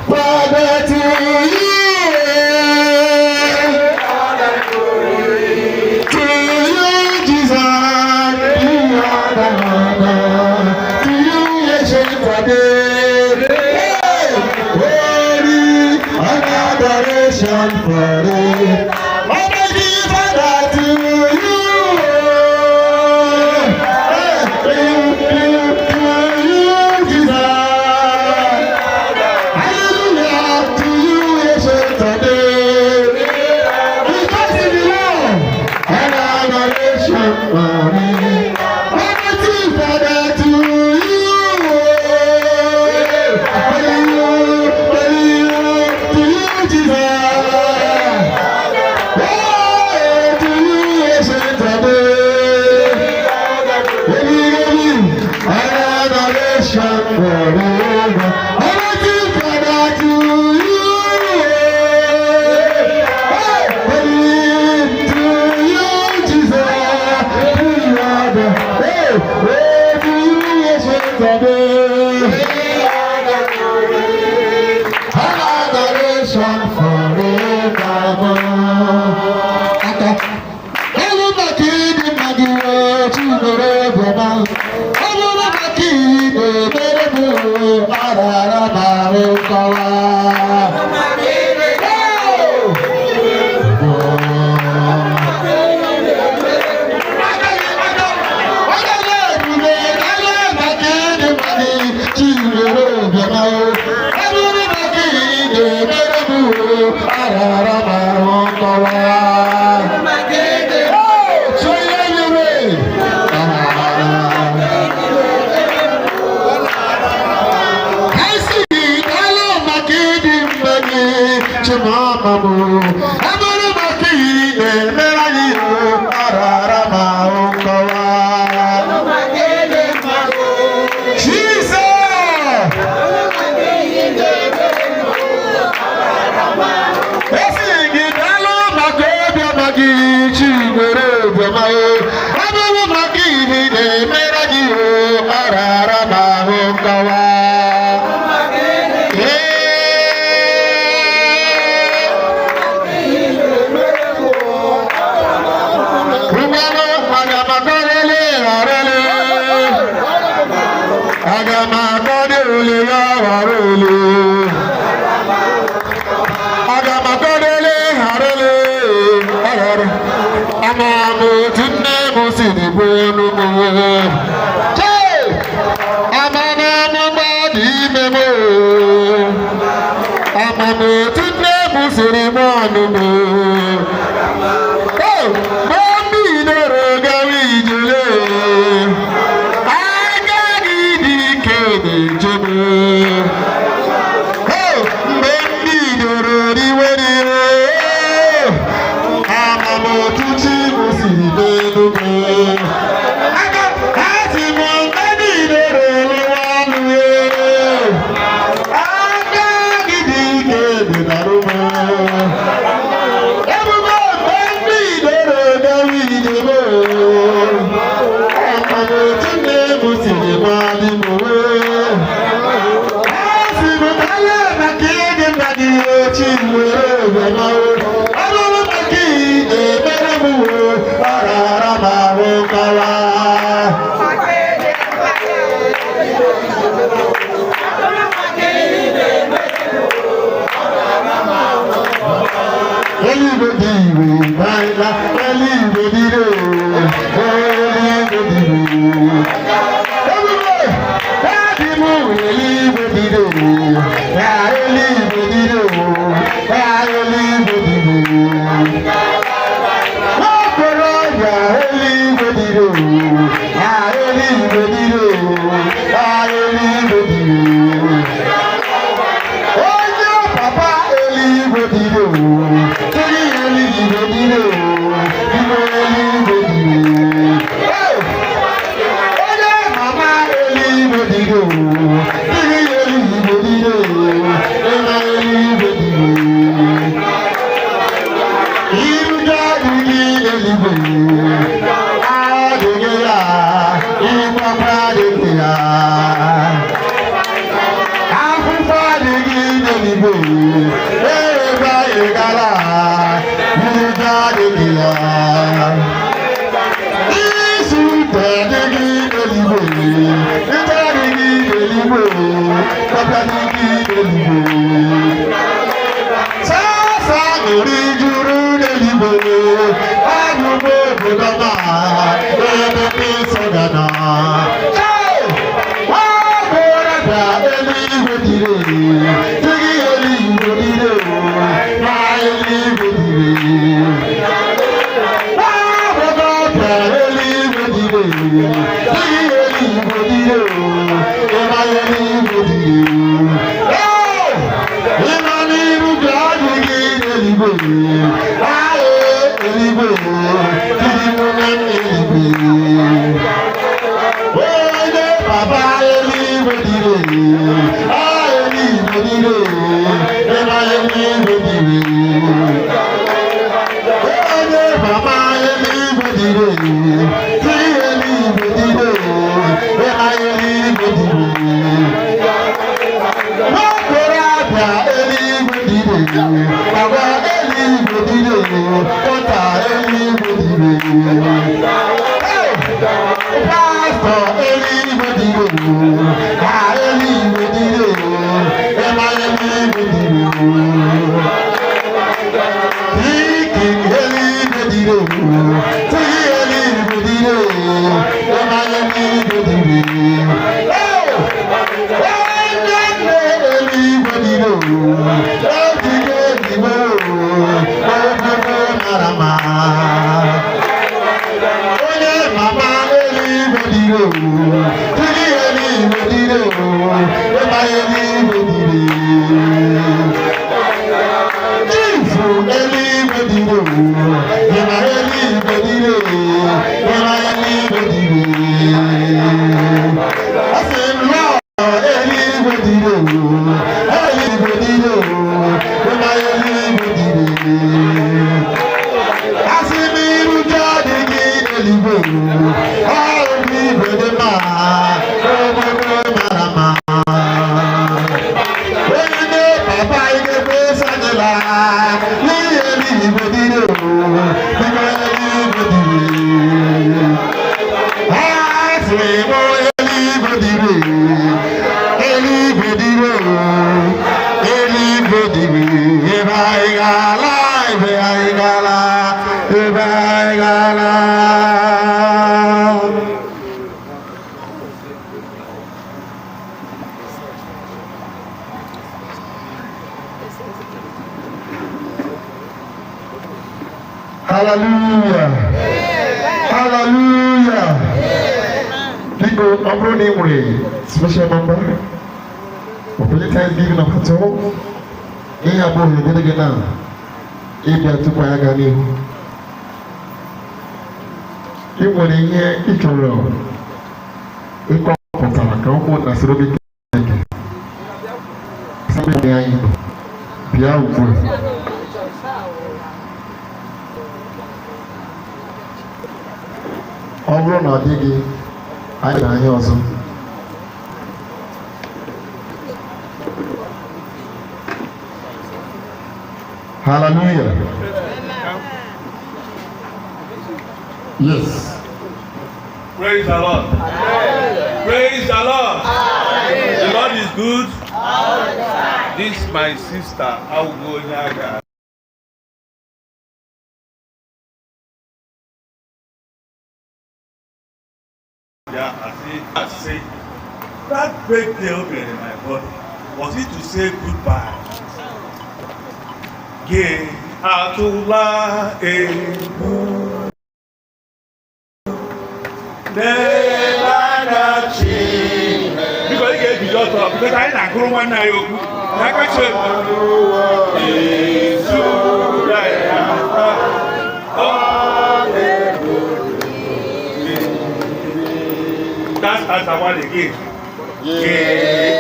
Father, to you, Jesus, you are the honor. To you, ancient Father, glory and adoration forever. Almighty Father, to you. bono mo. Hey, amana nobody memo. Amamo tutne musiri manu mo. Oh, mami no rogawi jele. Agagi di kede jemo. Oh, mami no rodi wedi. Amamo tuti musiri manu mo. Hallelujah. Hallelujah. People, I'm running away. Special number. Open time giving up at all. In your boy, you're getting now. If you are to buy a gun, you want to hear each other. We come from Salakau, and Sarobi. Somebody behind you. Ọbụrụ na ọ dịghị anyị na anyị ọzọ. Hallelujah. Yes. Praise the Lord. Praise the Lord. The Lord is good. This is my sister, Nwokoro. I say, that birthday open in my body, was it to say goodbye? Ge atula ebu nebachi. Because he gave me just up. Because I didn't grow one night. Like I said, that's as I want again.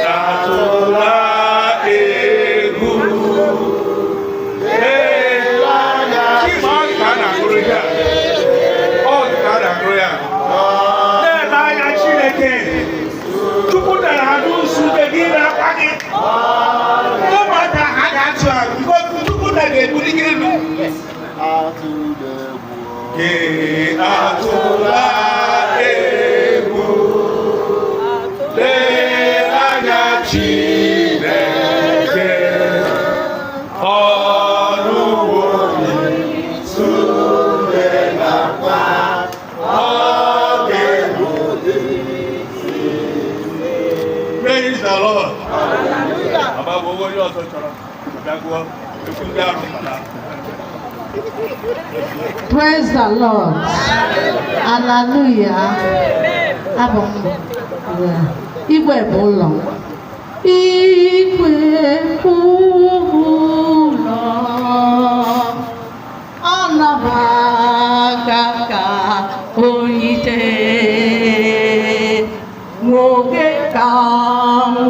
Atola egu. Praise the Lord. Praise the Lord. Hallelujah. Igwe bụ ụlọ. Igwe bụ ụlọ. Ọ nọbaga ka onye nwoke ka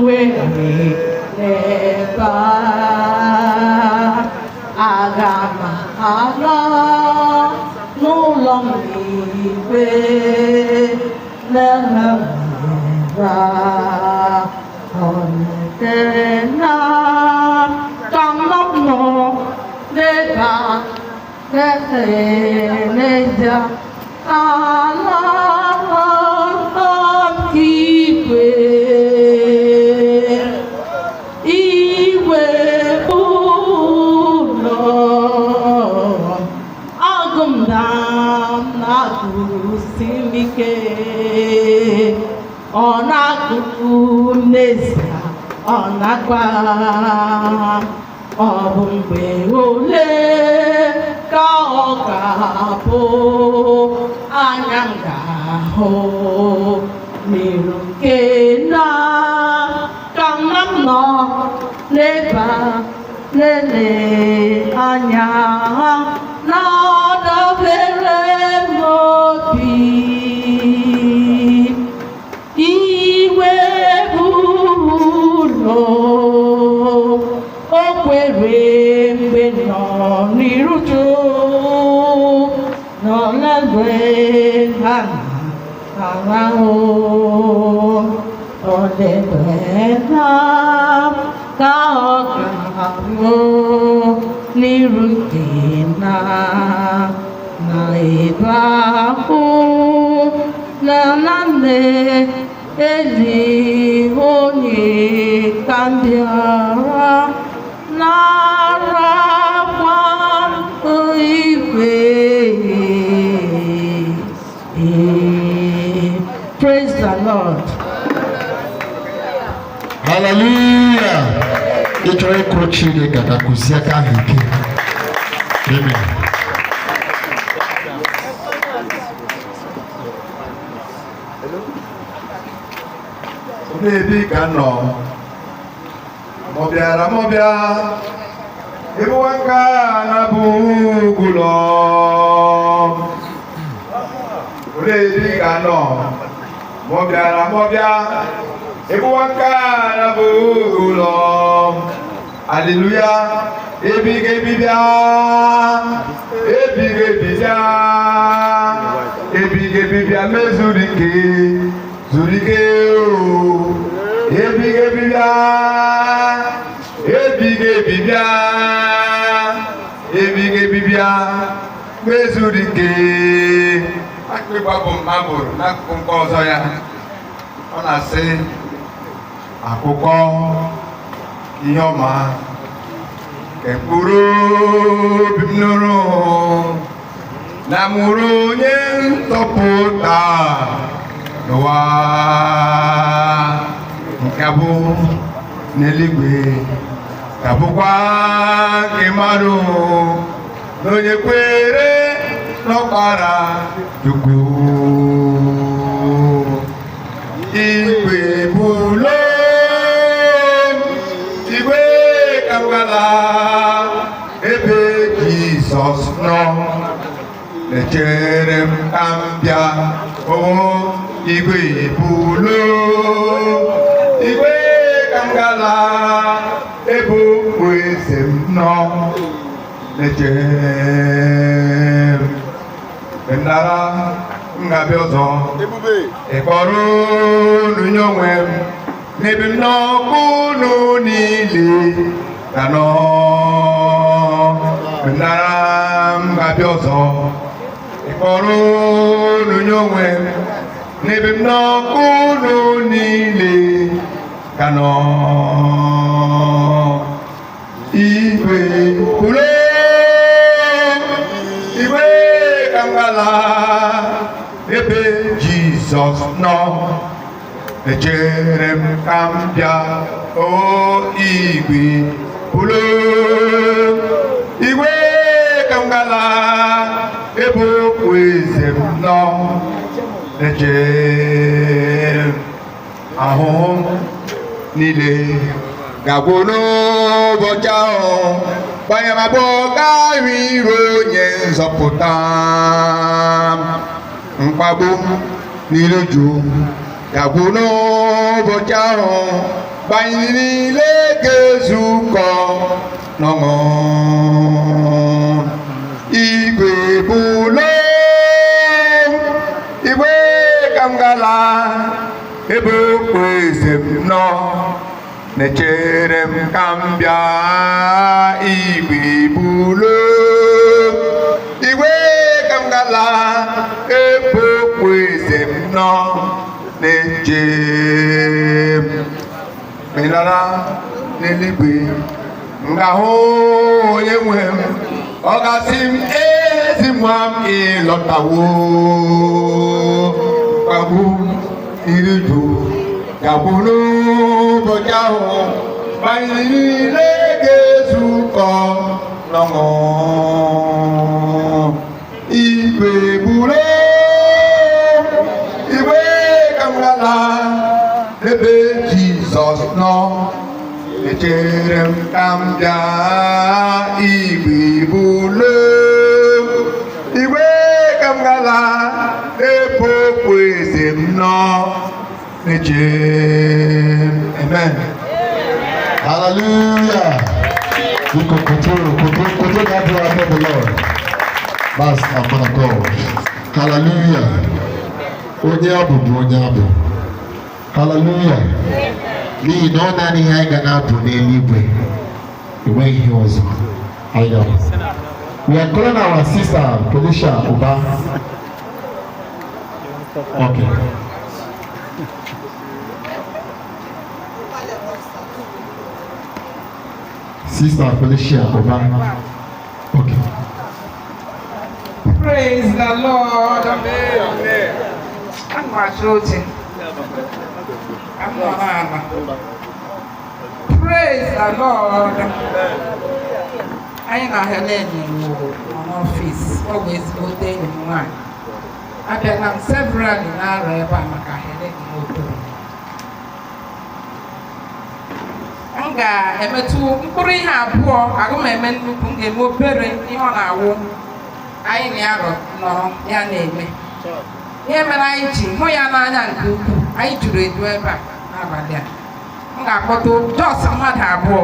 were n'ebe aga m ala n'ụlọ igwe na-enweba ọnụtere na ka m nọ n'ebe n'ezie ala igwe ụlọ agụ m na-agụsi ike ọ na-agụ n'ezie ọ na-agba ọ bụ mgbe ole ka ọ ga-abụ anya m ga-ahụ n'iru nke na ka nna m nọ n'ebe lele anya na-adabere m obi iwe bụ ụlọ o kwere mgbe nọ n'iruju nọ n'ebe ha na-arahụ ọ debe na ka ọ ga-abụ n'iru nke na ebe ahụ na nne ezi onye ka ndị agha na-arakwa igwe. Praise the Lord. Hallelujah. Ịchọrọ ịkụrụ Chineke ka kụzie aka ahụ ike. Amen. n'ebe ka nọ mọbịara mọbịa ịbụwa nka na-abụ ụlọ n'ebe ka nọ mọbịara mọbịa ịbụwa nka na-abụ ụlọ aleluya ebighị ebibịa ebighị ebibịa ebighị ebibịa mezuru ike zuru ike ebighị ebibịa ebighị ebibịa ebighị ebibịa mezuru ike akpịkpa bụ mabụrụ n'akụkụ nke ọzọ ya ọ na-asị akụkọ ihe ọma mkpụrụ obi m nụrụ na mụrụ onye nzọpụta n'ụwa nke bụ n'eluigwe ka bụkwa nke mmadụ na onye kwere n'ọkpara Chukwu igwe bụlo igwe ka m gala ebe Jizọs nọ na-echere m ka m bịa igwe bụlo igwe ka m gala ebe okpueze m nọ na-echere m nara m ga-abịa ọzọ ịkpọrọ unu nye onwe m n'ebe m nọ unu niile ka nọ nara m ga-abịa ọzọ ịkpọrọ unu nye onwe m n'ebe m nọ unu niile ka nọ igwe kwuru igwe ka m gala ebe Jizọs nọ echere m ka m bịa o igwe kwuru igwe ka m gala ebe okpueze m nọ echere m ahụhụ niile ga-agwụ n'ụbọchị ahụ gbanye ma bụ gaghị iru onye nzọpụta mkpagbu n'iru uju ga-agwụ n'ụbọchị ahụ gbanye niile ga-ezukọ n'ọṅụ igwe bụlo igwe ka m gala ebe okpueze m nọ na-echere m ka m bịa igwe bụlo igwe ka m gala ebe okpueze m nọ na-eche m menara n'eluigwe m ga-ahụ onye nwe m ọ gasị m ezi nwa m ịlọtawo mkpagbu iri uju ga-abụ n'ụbọchị ahụ anyị niile ga-ezukọ n'ọṅụ igwe bụrụ igwe ka m gala ebe Jizọs nọ echere m ka m bịa igwe bụrụ igwe ka m gala ebe okpueze m nọ amen. Hallelujah. You can continue that prayer after the Lord. That's a man of God. Hallelujah. Onye abụ bụ onye abụ. Hallelujah. N'ihi na ọ naanị ihe anyị ga na-abụ n'eluigwe. Enweghị ihe ọzọ. Anyị ga-abụ. We are calling our sister Felicia Uba. Okay. Sister Felicia Uba. Okay. Praise the Lord. Amen. I'm watching. I'm not. Praise the Lord. I got Helen in office. Always go there in one. I been several in our Helen in Nwokoro. m ga-emetụ mkpụrụ ihe abụọ agụ m eme nnukwu m ga-eme obere ihe ọ na-awụ anyị na ya nọrọ ya na-eme ihe mere anyị ji hụ ya n'anya nke ukwuu anyị juru eju ebe a n'abalị a m ga-akpọta jos mmadụ abụọ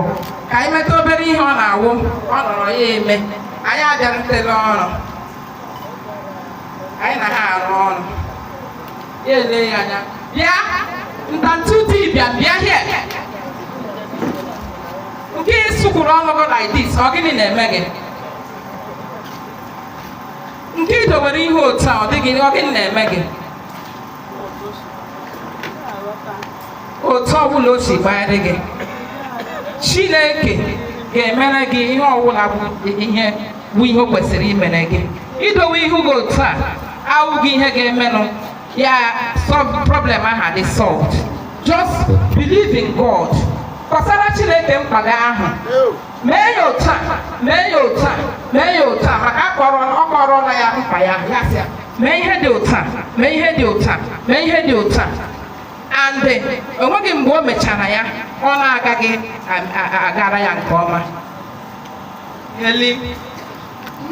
ka anyị metụ obere ihe ọ na-awụ ọ nọrọ ya eme anyị abịarutela ọrụ anyị na ha arụ ọrụ ya ele ya anya bịa ntantu dibịa bịa hie nke ịsụkwuru ọnụgụ like this ọ gịnị na-eme gị nke idowere ihe otu a ọ dịghị ọ gịnị na-eme gị otu ọbụla o si gbagharị gị Chineke ga-emere gị ihe ọbụla bụ ihe o kwesịrị imere gị idowe ihu gị otu a awụghị ihe ga-emenụ ya problem ahụ dị solved. Just believe in God. Kọsara Chineke mkpa gị ahụ. Mee ya otu a, mee ya otu a, mee ya otu a maka ọ kọrọla ya mkpa ya ya sị mee ihe dị otu a, mee ihe dị otu a, mee ihe dị otu a. And enweghị mgbe o mechara ya ọ na-agaghị agara ya nke ọma. Helen,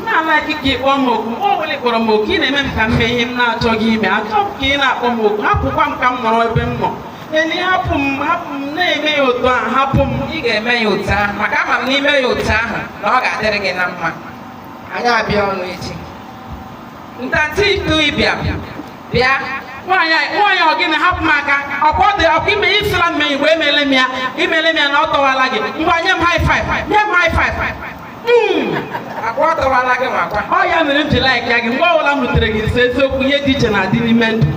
na-ala ikike ịkpọ m oku ọ bụla kpọrọ m oku ị na-eme m ka m mee ihe m na-achọghị ime achọ m ka ị na-akpọ m oku hapụkwa m ka m nọrọ ebe m nọ. Helen, hapụ m na-eme ya otu ahụ hapụ m. Ị ga-eme ya otu ahụ maka ama m n'ime ya otu ahụ na ọ ga-adịrị gị na mma. Anyị abịa ọnụ echi ntantị itu ịbịa bịa nwaanyị ọ gịnị hapụ m aka ọkwa ime isila mme igbe emele m ya na ọ tọwala gị ngwa nye m high five nye m high five. Akwa ọ tọwala gị makwa Ọ ya mere m ji like ya gị mgbe ọbụla m rutere gị nso eziokwu ihe dị iche na-adị n'ime ndụ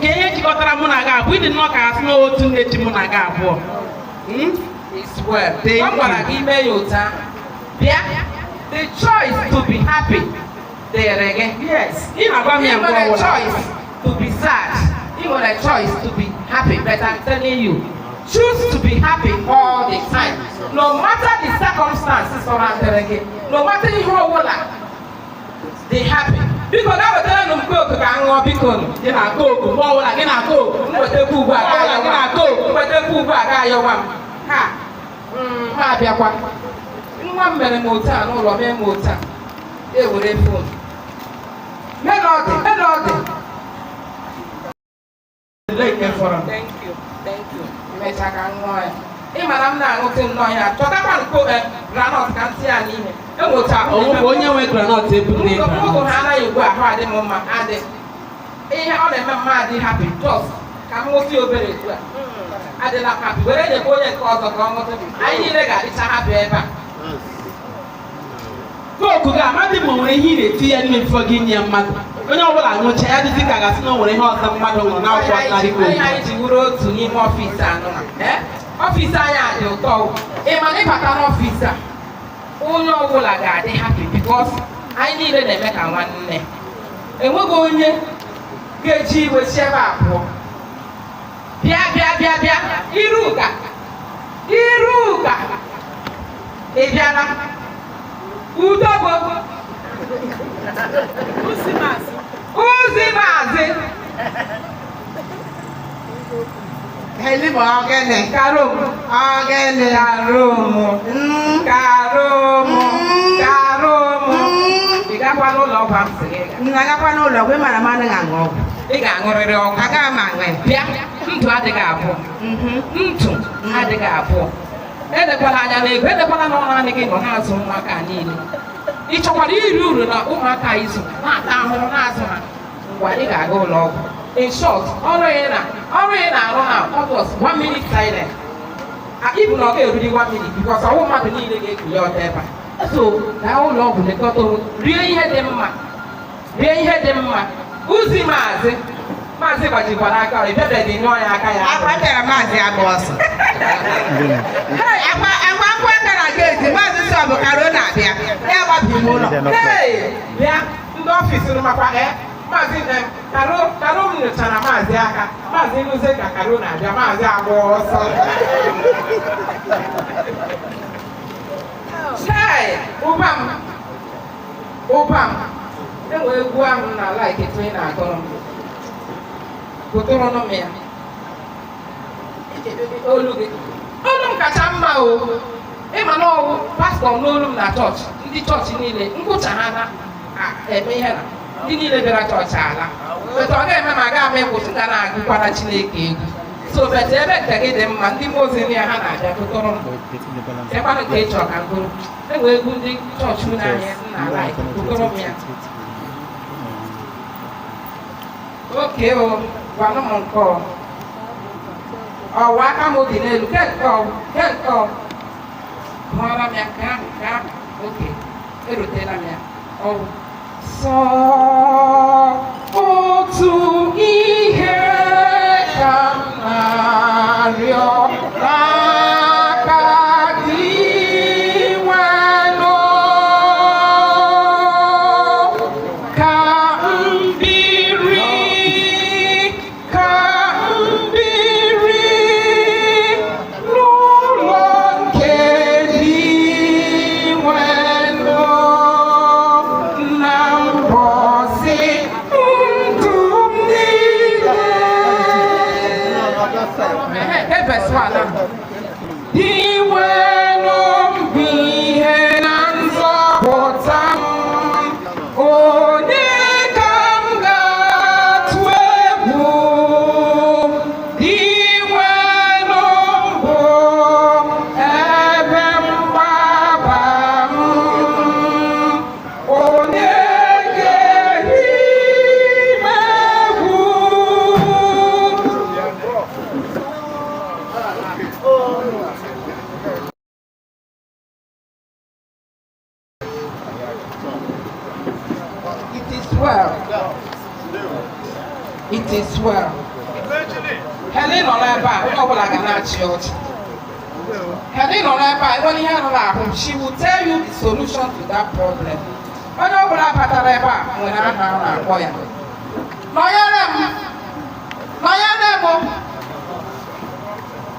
ka ihe jikọtara mụ na gị abụọ ịdị nnọọ ka asị n'otu nnechi mụ na gị abụọ. Ọ gwara gị ime ya otu ahụ bịa the choice to be happy dịrị gị. Yes, ị na-agwa m ya mgbe nwere ọbụla. choice to be sad. You got a choice to be happy, but I'm telling you, choose to be happy all the time. No matter the circumstances surrounding you, no matter how well they happy. Because I was telling them go to Gango because you know go, more like you know go, but the pool bag, you know go, but the pool bag, you want. Ha, ha, be a one. In 1 minute more time, no longer more time. They would have phone. Melody. Thank you. Mechaka nwa ya. Ị mara m na-aṅụte nnọọ ya. Chọtakwa nko granọt ka ntị ya n'ime. Enweta onye nwe granọt ebute ụgụ ha anaghị ugbu ahụ adị m mma adị. Ihe ọ na-eme mma adị happy just ka m nwụsị obere ugbu a. Adịla happy. Were nyekwa onye nke ọzọ ka ọ nwụta. Anyị niile ga-adịcha happy ebe a. Koku ga amadị ma nwere ihe ị na-eti ya n'ime mfọ gị nye mmadụ onye ọbụla ṅụcha ya dịzị ka gasị na o nwere ihe ọzọ mmadụ nwụrụ n'akwụkwọ ntarị koku. Anyị ji wuru otu n'ime ọfịs anụ ọfịs anyị a dị ụtọ. Ị ma na ịbata n'ọfịs a onye ọbụla ga-adị happy because anyị niile na-eme ka nwanne. Enweghị onye ga-eji iwe si ebe a pụọ. Bịa Iruka ị bịala Udogo Uzi Maazị Helen ogene Karom ogene Karom ị gakwa n'ụlọ ọgwụ ahụ sị gị agakwa n'ụlọ ọgwụ mara m anaghị aṅụ ọgwụ ị ga-aṅụrịrị ọgwụ. agaghị m aṅụ ya. Bịa ndụ adịghị abụọ ndụ adịghị abụọ. Edekwala anya n'ego edekwala n'ọrụ anyị gị nọ na-azụ ụmụaka niile. Ị chọkwara iri uru na ụmụaka izu na-ata ahụhụ na-azụ ha ngwa ị ga-aga ụlọ ọgwụ. In short, ọrụ ị na-arụ na ọgọst 1 minute silent. Ibu na ọ ga-erudi 1 minute because ọwụ mmadụ niile ga-ekuli ọta ebe a. So gaa ụlọ ọgwụ lekọta onwe rie ihe dị mma. Uzi Maazị gbajikwara aka ọrụ ịbịabeghị nyụọ ya aka ya. Akwatara maazị agba ọsọ. Agba ngwa aka na geeti maazị sọbụ karo na-abịa ya gbabi m ụlọ. Bịa ndị ọfịs makwa maazị karo m nyochara maazị aka maazị nụze ka karo na-abịa maazị agba ọsọ. Ụbam enwe egwu ahụ na like etu ị na-agụrụ m gụtụrụ m ya olu gị olu m kacha mma o ịma na ọwụ pastọ n'olu m na chọọchị ndị chọọchị niile ngwụcha ha na-eme ihe na ndị niile bịara chọọchị ala otu ọ ga-eme ma aga ama ịkwụsị ga na-agụkwara Chineke egwu so bete ebe nke gị dị mma ndị mmụọ ozi ya ha na-abịa gụtọrọ m ekwanụ ka ị chọọ ka ngụrụ enwe egwu ndị chọọchị unu anya nna ala gụtọrọ m ya oke o gwanụ m nke ọwa aka m dị n'elu ke nke hụọra m ya nke ahụ oke erutela m ya ọwụ sọ otu ihe ka m na-arịọ n'aka gị nwanụ ka m biri n'ụlọ nke gị nwanụ na mbọsị ndụ m niile. Iwenụ bụ ihe na nzọpụta m, onye ka m ga-atụ egwu? Iwenụ bụ ebe mgbaba m, onye ga-eyi m egwu? It is well. It is well. Helen nọ n'ebe a, onye ọbụla ga na-achị ọchị. Helen nọ n'ebe a, ebe ihe rụrụ ahụ, she will tell you the solution to that problem. Onye ọbụla batara ebe a nwere aha a na-akpọ ya. Nọnyere m.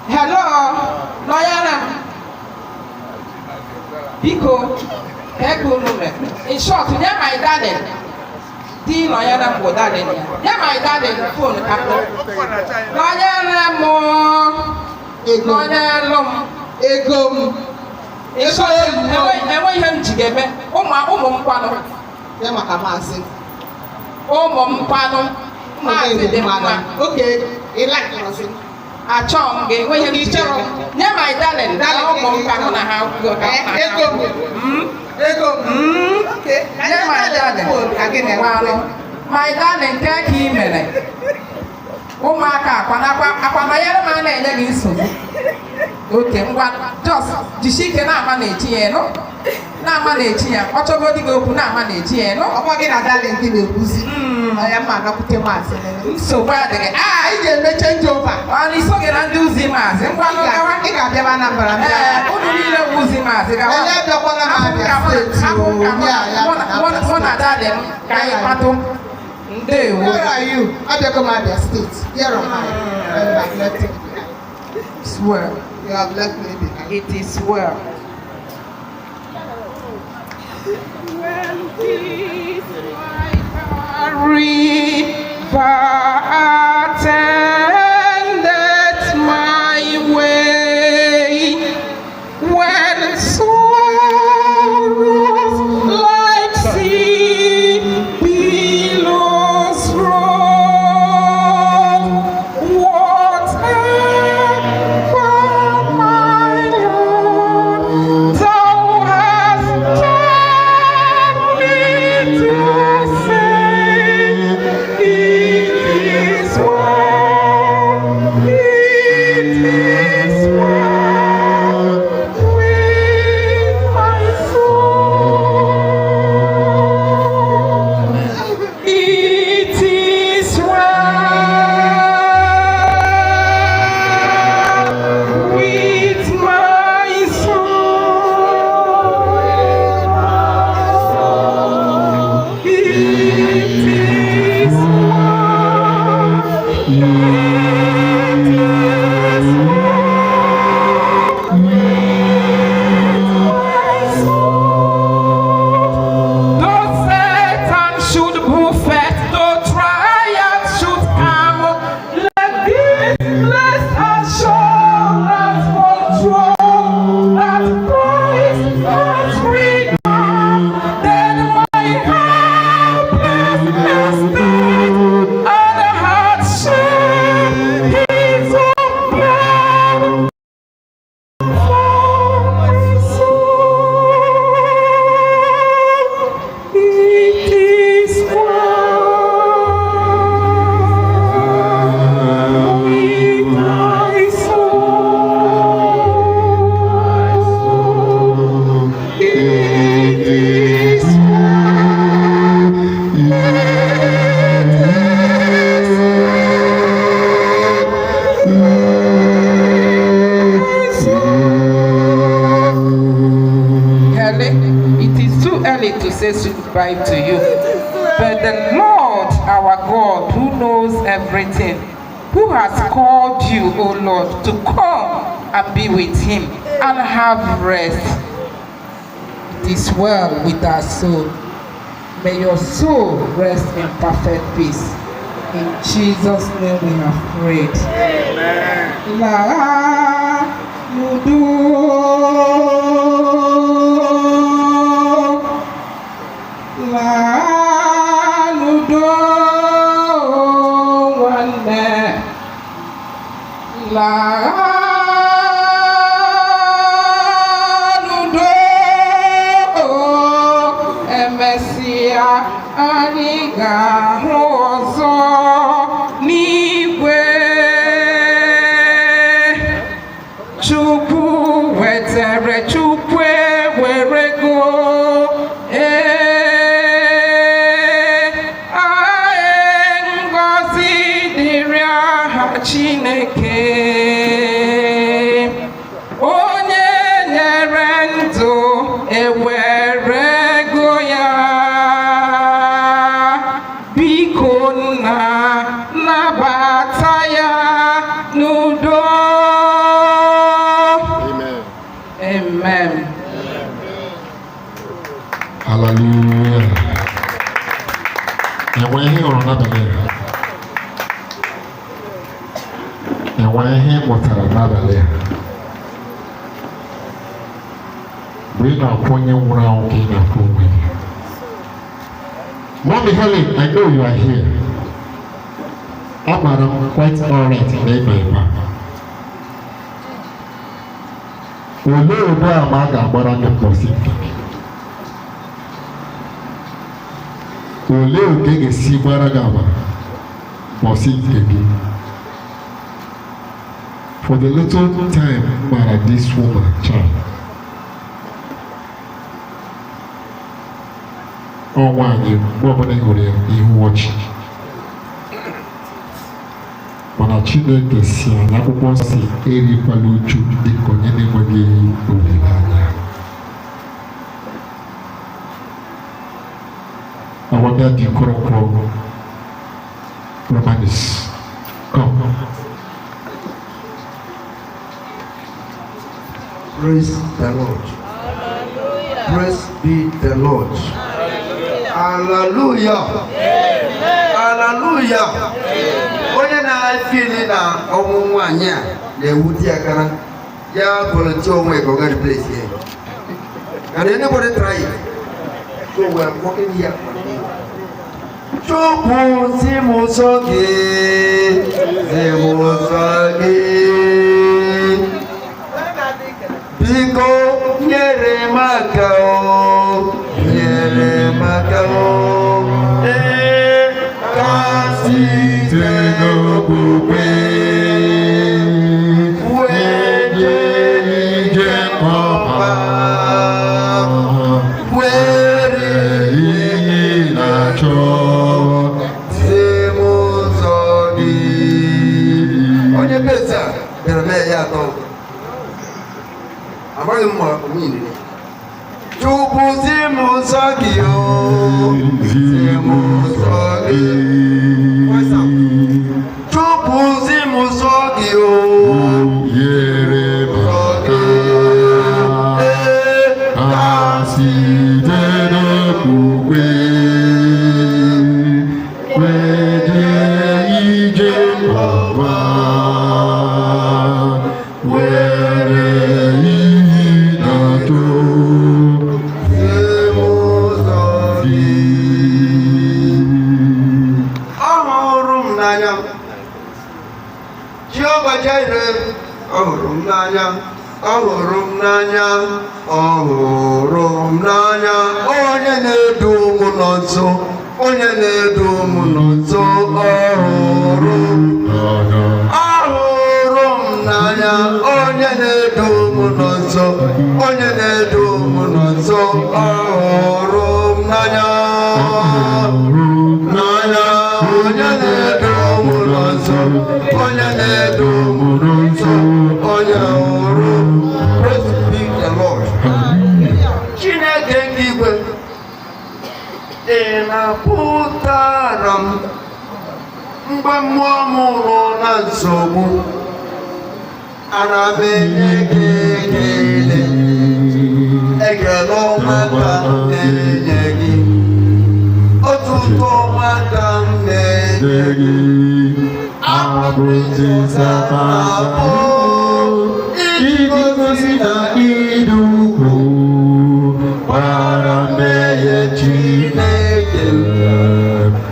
Hello, nọnyere m. Biko, ego unu mere. In short, nye my darling. Di nọnyere m bụ darling ya. Nye my darling phone ka m. Nọnyere m. Nọnyere m. Ego m. In short, enwe ihe m ji ga-eme. Ụmụ m kwanụ. Ya maka maazị. Ụmụ m kwanụ. Maazị dị mma. Oke, ịlakịrọsị. Achọ m ga-enwe ihe m ji ga-eme. Nye my darling. Ụmụ m kwanụ na ha Ego m. Ego m. Okay. Nye my darling. My darling, nke ka ị mere. Ụmụaka akwananyere m a na-enye gị nsogbu. Oke, ngwa just jisi ike na-ama na-echi ya enu. Na-ama na-echi ya. Ọ chọgodi gị okwu na-ama na-echi ya enu. Ọkwa gị na darling gị na-ekwuzi. Ya mma anakwute maazị. Nsogbu adịghị. Ị ga-eme change over. Ọ na-iso gị na ndị uzi maazị. Ngwa gawa. Ị ga-abịaba Anambra m. Unu niile bụ uzi maazị gawa. Onye abịakwala m Abia steeti. Mụ na darling m ka anyị kpatụ. Ndewo. Where are you? Abịago m Abia steeti. Here am I. You have left me. It's well. You have left me behind. It is well. River attended my way when sorrows like sea billows roll. Whatever my Lord thou hast taught me to say, say goodbye to you. But the Lord our God, who knows everything, who has called you, O Lord, to come and be with him and have rest. It is well with our soul. May your soul rest in perfect peace. In Jesus' name we have prayed. Amen. La ludo wane la ludo emesia anyị ga-ahụ ọzọ n'igwe. Chukwu wetere, Chukwu ewerego. Ngọzi dịrị aha Chineke, onye nyere ndụ ewerego ya. Biko nna, nabata ya n'udo. Amen. Hallelujah. Enwe ihe hụrụ n'abalị a. Enwe ihe mụtara n'abalị a. Mgbe ị na-akwụ onye nwụrụ anwụ ka ị na-akwụ onwe gị. Mommy Helen, I know you are here. Amara m quite alright na ịnọ ebe a. Olee ụdị ama a ga-agbara gị mkpọsi nke gị? Olee otu ị ga-esi gbara gị ama mkpọsi nke gị? For the little time m mara this woman child, ọ nwaanyị mgbe ọbụla ị hụrụ ya ihu ọchị. Mana Chineke si na akwụkwọ si erikwala uju dịka onye na-enweghị olileanya. Awada di korokoro Romanis. Come. Praise the Lord. Praise be the Lord. Hallelujah. Hallelujah. Onye na-afili na ọnwụ nwanyị a na-ewute akara ya volunteer onwe ka ọ ga replace ya. Can anybody try it? So we are working here. Chukwu si m ụzọ gị, si m ụzọ gị. Biko nyere m aka o, nyere m aka o. Ka site n'okwukwe wee jee ije ọma, were ihe na-achọ si m ụzọ gị. Onye besa bịara mee ya atọ. Amaghị m ma omini. Chukwu si m ụzọ gị o, si m ụzọ gị. Chukwu si m ụzọ gị o, Yere ụzọ gị. ka site n'okwukwe wee jee ije ọma, were ihe na-atọ Si m ụzọ gị. Ọ hụrụ m n'anya. Jehova Jireh, ọ hụrụ m n'anya. Ọ hụrụ m n'anya. Ọ hụrụ m n'anya. Onye na-edu m nọ nso. Onye na-edu m nọ nso. Ọ hụrụ m. n'anya. Ọ hụrụ m n'anya. Onye na-edu m nọ nso. Onye na-edu m nọ nso. Ọ hụrụ m n'anya. N'anya. Onye na-edu m nọ nso. Onye na-edu m nọ nso. Onye hụrụ m. Praise be the Lord. Chineke nke igwe ị na-apụtara m mgbe mmụọ m nọ na nsogbu ana m enye gị ekele ọma ka m na-enye gị otuto ọma ka m na-enye gị abụ igosi na ịdị ukwuu gbara mmehie Chineke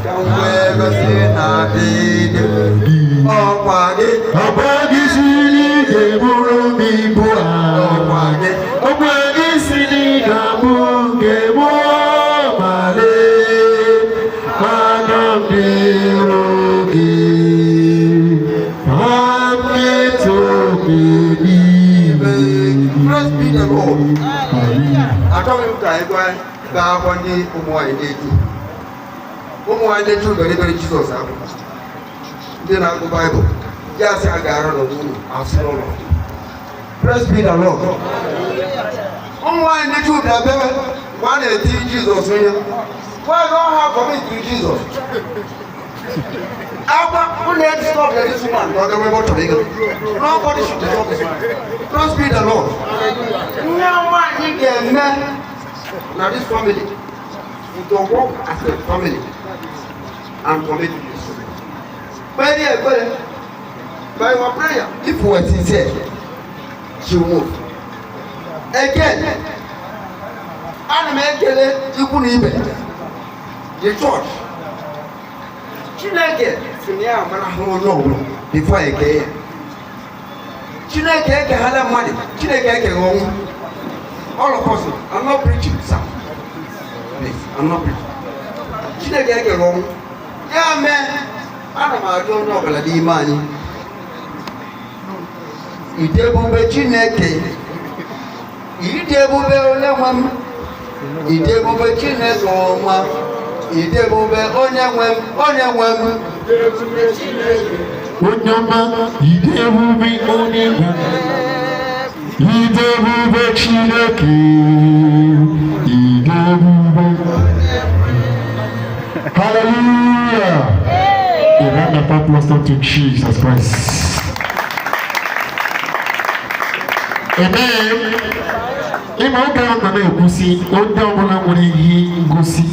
ka m wee gosi na ịdị ọkwa gị siri ga-eburu m ibu a ọkwa gị siri ga-abụ nke m male mana m dịrụ gị achọghị m ka anyị gaa akwọ ndị ụmụ nwanyị na-eju bere Jizọs akwụkwọ ndị na-agụ Baịbụl ya sị a ga-arụ n'ụlọ asị n'ụlọ. Praise be the Lord. Ụmụ nwanyị na-eju bịa bebe mgbe a na-eti Jizọs onye why don't have commit to Jesus? Nobody should disturb this man. Praise be the Lord. Now you can now this family to work as a family and commit to this. By your prayer, if we are sincere, she will move. Again, you couldn't even the church. Chineke sinia mana hono before I get. Chineke ke hala money. Chineke ke wrong. All of us, I'm not preaching, sir. Please, I'm not preaching. Chineke ke wrong. Yeah, man. Ana ma don't know bala di mani. Ide bube Chineke. Ide bube ole nwam. Ide bube Chineke oma. Idebube onye nwe m Onyema idebube onye nwe idebube Chineke idebube. Hallelujah. A round of applause to Jesus Christ. Amen. Ịma oge ahụ nọ na-ekwusi onye ọbụla nwere ihe ngosi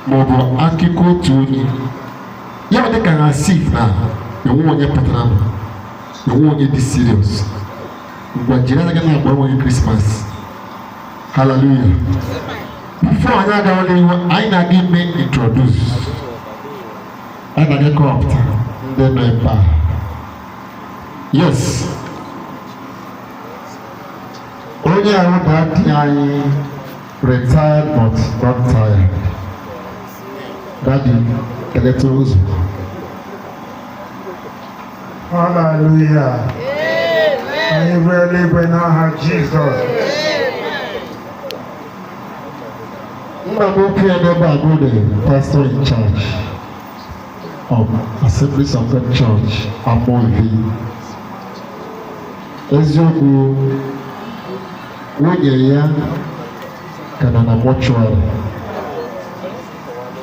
maọbụ akụkọ otu onye ya ọ dịka na sif na enwe onye pụtara enwe onye dị serious ngwa jiri anya gị na-agba onye Krismas. Hallelujah. Before anyị agawa n'ihu anyị na-aga ime introduce anyị na-aga kọpụta ndị nọ ebe a. Yes, onye ahụ na-adị anyị retired but not tired. Daddy, electorals. Hallelujah. Amen. You really bring out Jesus. I'm the pastor in charge of Assemblies of God Church, Amoivi. Ezioku, Woye ya, Kanana Mortuary.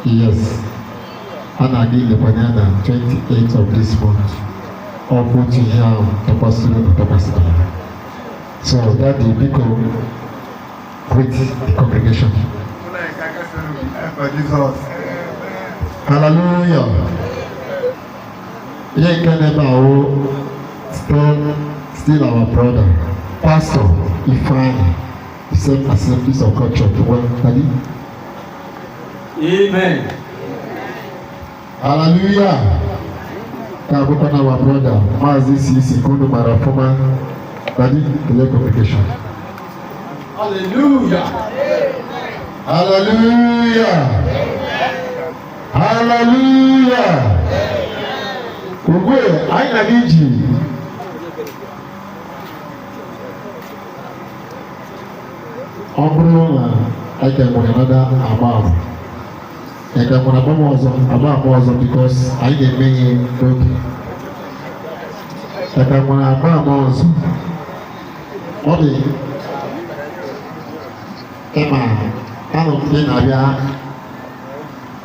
Yes, and I did the banana 28th of this month. All put in here, capacity. So that the people greet the congregation. Hallelujah. Yeah, still our brother, Pastor Ifeanyi, the same Assemblies of God Church. Well, Daddy. Amen. Hallelujah. Kabukana our brother, Mazi Sisi Kono Marafoma, Daddy, the congregation. Hallelujah. Hallelujah. Hallelujah. Ugwe, aina biji. Ombro, I can put another above. I can put above because I didn't make it good. I can put above. Emma, I don't think I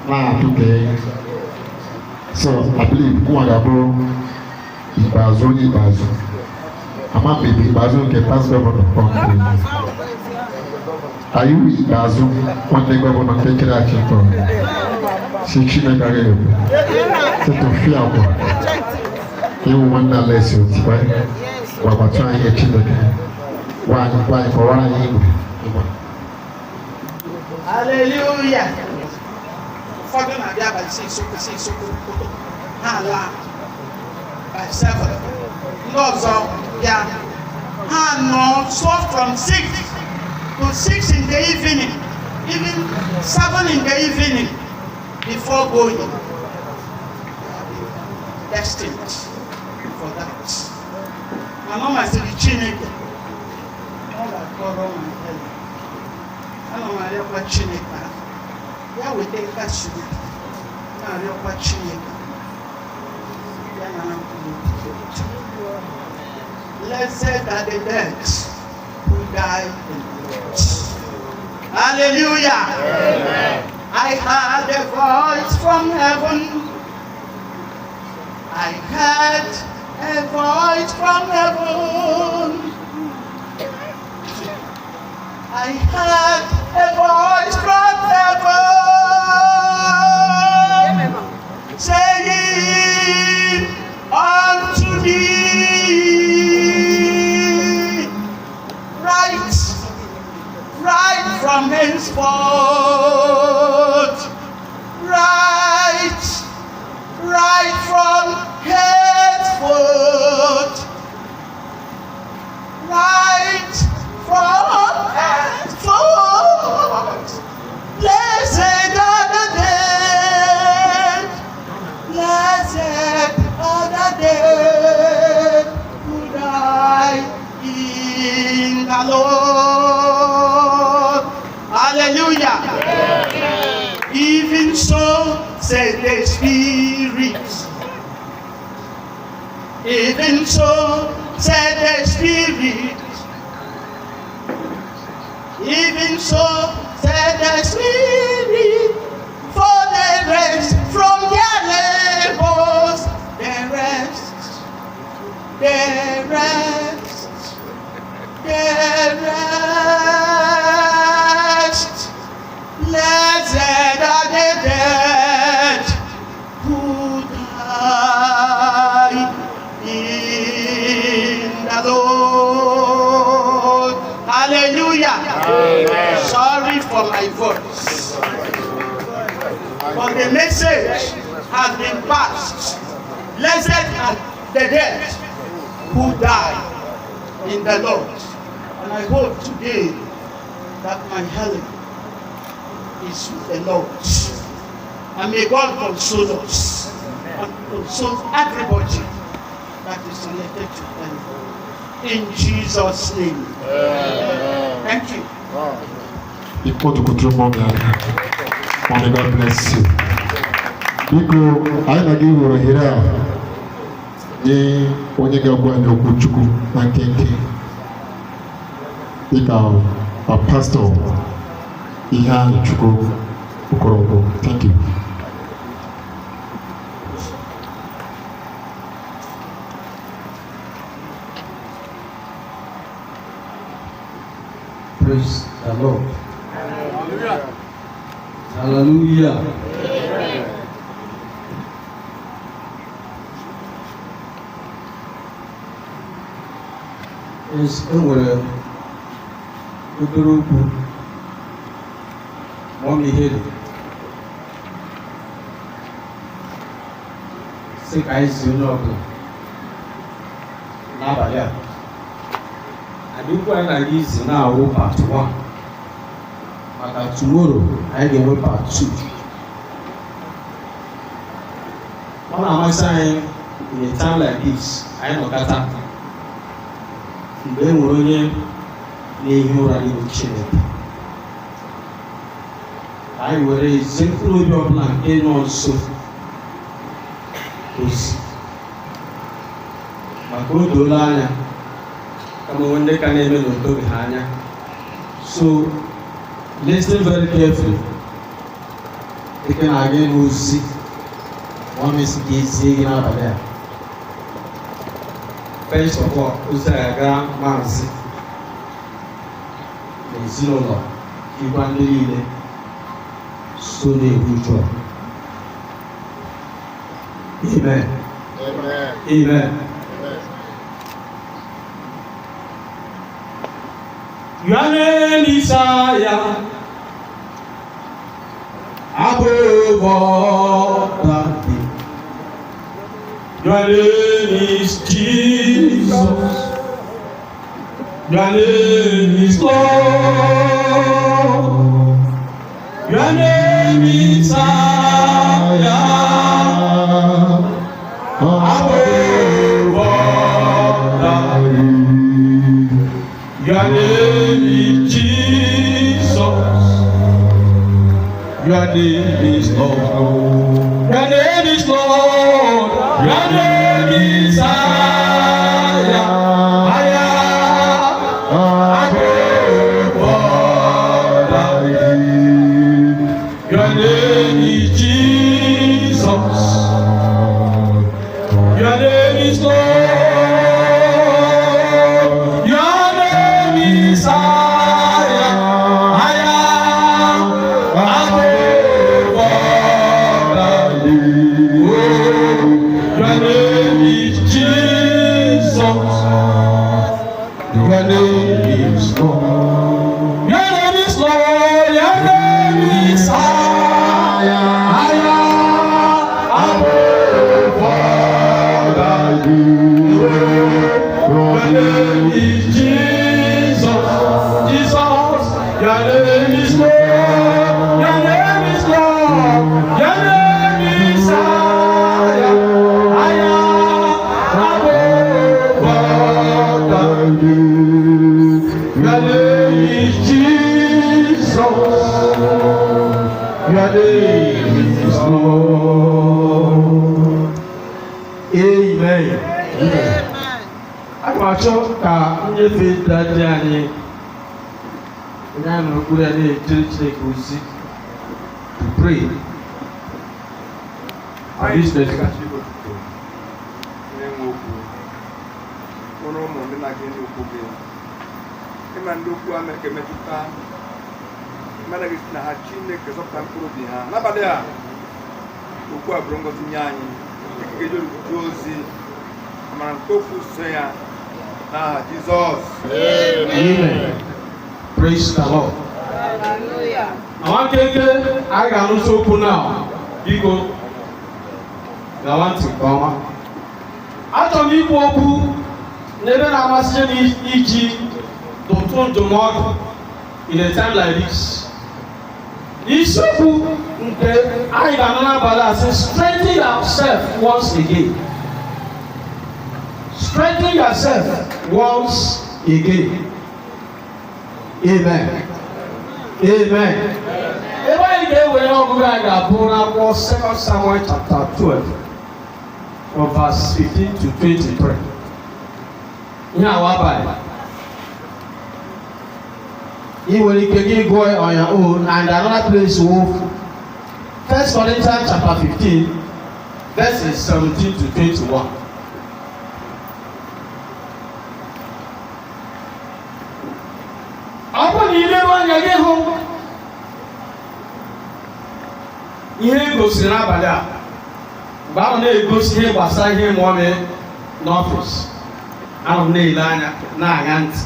na-atụkee. So I believe Nwakaego ikpeazụ onye ikpeazụ. Ama mmebi ikpeazụ nke past gọvanọ kọntrị. Ayi ikpeazụ nwanne gọvanọ nke kere achịntọ. Si Chineke agaghị ekwe. Tụtụfie akwa. Iwu nwanne ala esi otikwa. Gwakwatụ anyị ihe Chineke. Gwa anyị kọwara anyị igwe. Hallelujah. Ụfọdụ na-abịa abalị si isokwu ha ala by 7. Ndị ọzọ bịa ha nọ so from 6 to 6 in the evening, even 7 in the evening before going. Destined for that. My mama said, Chineke, all that Koro and Helen. I don't know what Chineke. Ya wete kasu na arịọkwa Chineke ya na blessed are the dead who die in the Lord. Hallelujah. Amen. I heard a voice from heaven. I heard a voice from heaven. I heard a voice from heaven saying unto thee, write from henceforth, write from henceforth, write from henceforth. Blessed are the dead, blessed are the dead who die in the Lord. Hallelujah. Amen. Even so said the Spirit. Even so said the Spirit. Even so said the Spirit, for they rest from their labors, they rest. Blessed are the dead who die in the Lord. Hallelujah. Amen. Sorry for my voice, but the message has been passed. Blessed are the dead who die in the Lord. And I hope today that my Helen is with the Lord. And may God console us and console everybody that is related to them. In Jesus' name. Thank you. Ipò tó kutu mọ́ mi àná. May God bless you. Biko, anyị na gị hụrụ ohere a nye onye ga-agwa anyị okwu Chukwu na nkenke. Dịka pastọ ihe anyị Chukwu Nwokoro. Thank you. Praise the Lord. Hallelujah. Hallelujah. Enwere obere okwu Mọmi Helen sị ka anyị zi onye ọbụla n'abalị a. Adịkwa anyị na-aga izi na-awụ part 1 maka tomorrow anyị ga-enwe part 2. Ọ na-amasị anyị in a time like this anyị nọkọta mgbe e nwere onye na-ehi ụra n'ihu Chineke. Anyị were ezi mkpụrụ obi ọbụla nke nọ nso ozi maka o doola anya kama onwe ndị ka na-eme na odoghị ha anya. So listen very carefully. dịka na-aga n'ozi nwa mesi ka ezie gị n'abalị a. First of all, ozi a ga maazị na ezinụlọ ịgwa ndị niile so na-ebu uju a. Amen. Amen. Amen. Your name is higher above all that name. Your name is Jesus. Your name is Lord. Your name is higher above all that name. Your name is Jesus. Your name is Lord. Your name is Lord. Your name is higher, higher above all that name. Your name is Jesus. Your name is Lord. Your name is higher, higher above all that name. Oh, your name is Jesus. Your name is Lord. Your name is Lord. Your name is higher, higher above all that name. Your name is Jesus. Jesus. Your name is Lord. Your name is Lord. Your name is higher, higher above all that name. Your name is Jesus. Your name is Lord. Amen. Aga m achọ ka nnyefe dadi anyị onye anyị nọrọ okpuru ya na-ejere Chineke ozi to pray. And this Anyị next ga-achọ igotuto na-enwe okwu ụrụ ụmụ ndị na-aga ndị okwu gị ịma ndị okwu a mere ka emetụta mmadụ gị si na ha Chineke zọpụta mkpụrụ obi ha n'abalị a okwu a bụrụ ngọzi nye anyị ekike ji ozi amara nke okwu so ya n'aha Jizọs. Amen. Praise the Lord. Hallelujah. Na nwakenke anyị ga-arụzi okwu now. Biko gawa ntị nke ọma. Achọrọ m ikwu okwu n'ebe na-amasị m iji tụtụ ndụmọdụ in a time like this. Isiokwu nke anyị ga-anọ n'abalị a sị strengthen yourself once again. Strengthen yourself once again. Amen. Amen. Ebe anyị ga-ewere ọgụgụ anyị ga-abụ n'akwụkwọ 2 Samuel chapter 12 from verse 15 to 23. Ihe awa abalị. You will get go on your own, and another place will 1 Corinthians chapter 15, verses 17 to 21. Upon the eleven again home, ihe gosiri n'abalị a mgbe ahụ na-egosi ihe gbasara ihe ma ọ mee n'ọfịs. Ahụ m na-ele anya na-aṅa ntị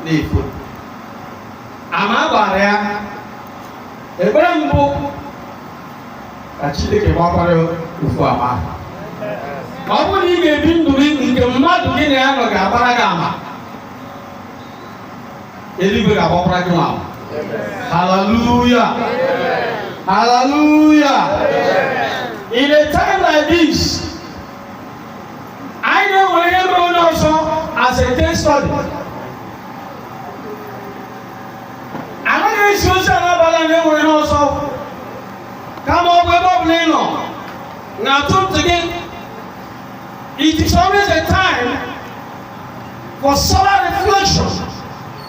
na-efo. Ama gwara ya ekpere mbụ ka Chineke gbakwara ofu ama. Ọ bụrụ na ị ga-ebi ndụ gị nke mmadụ gị na ya nọ ga-agbara gị ama, eluigwe ga-agbakwara gị ama. Hallelujah. Hallelujah. In a time like this, I know where everyone also as a case study. Anaghị esi ozi anabala na-enwere n'ọsọ kama ọ bụ ebe ọ bụla ị nọ na-atụ ntị gị. It is always a time for sober reflection,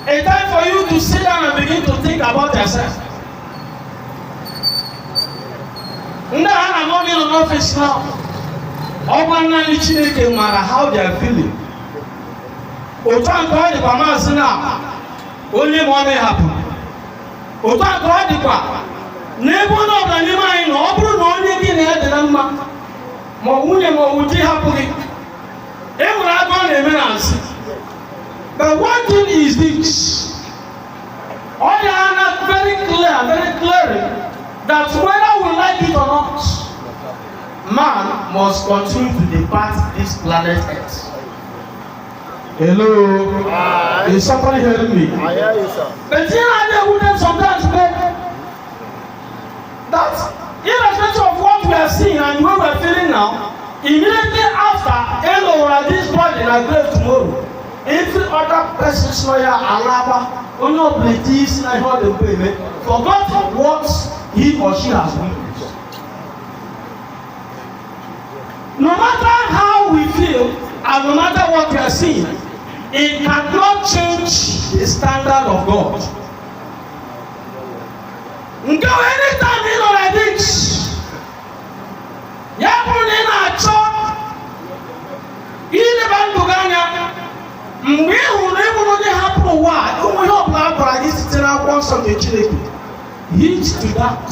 a time for you to sit down and begin to think about yourself. Ndị a na-anọ n'ịnọ n'ọfịs now. Ọ bụ naanị Chineke mara how they are feeling. Otu a nke ọ dịkwa maazị na onye ma ọ na-ehapụ. Otu a nke ọ dịkwa n'ebe onye ọbụla n'ime anyị nọ, ọ bụrụ na onye gị na ya dị na mma ma ọ nwunye ma ọ bụ di hapụ gị, e nwere aka ọ na-eme na nsị. But one thing is this, all the are very clear that whether we like it or not, man must continue to depart this planet Earth. Hello? Is somebody hearing me? I hear you, sir. But you know, they wouldn't sometimes make that, irrespective of what we are seeing and what we are feeling now, immediately after, Elo this body in a grave tomorrow, every other person's lawyer, Alaba, only obligates like how they pay, forgot what he or she has witnessed. No matter how we feel, and no matter what we are seeing, it cannot change the standard of God. Go anytime you know like this. Yapun in a chop. In the Bandugana. We will never happen. Why? We hope now for this to heed to that.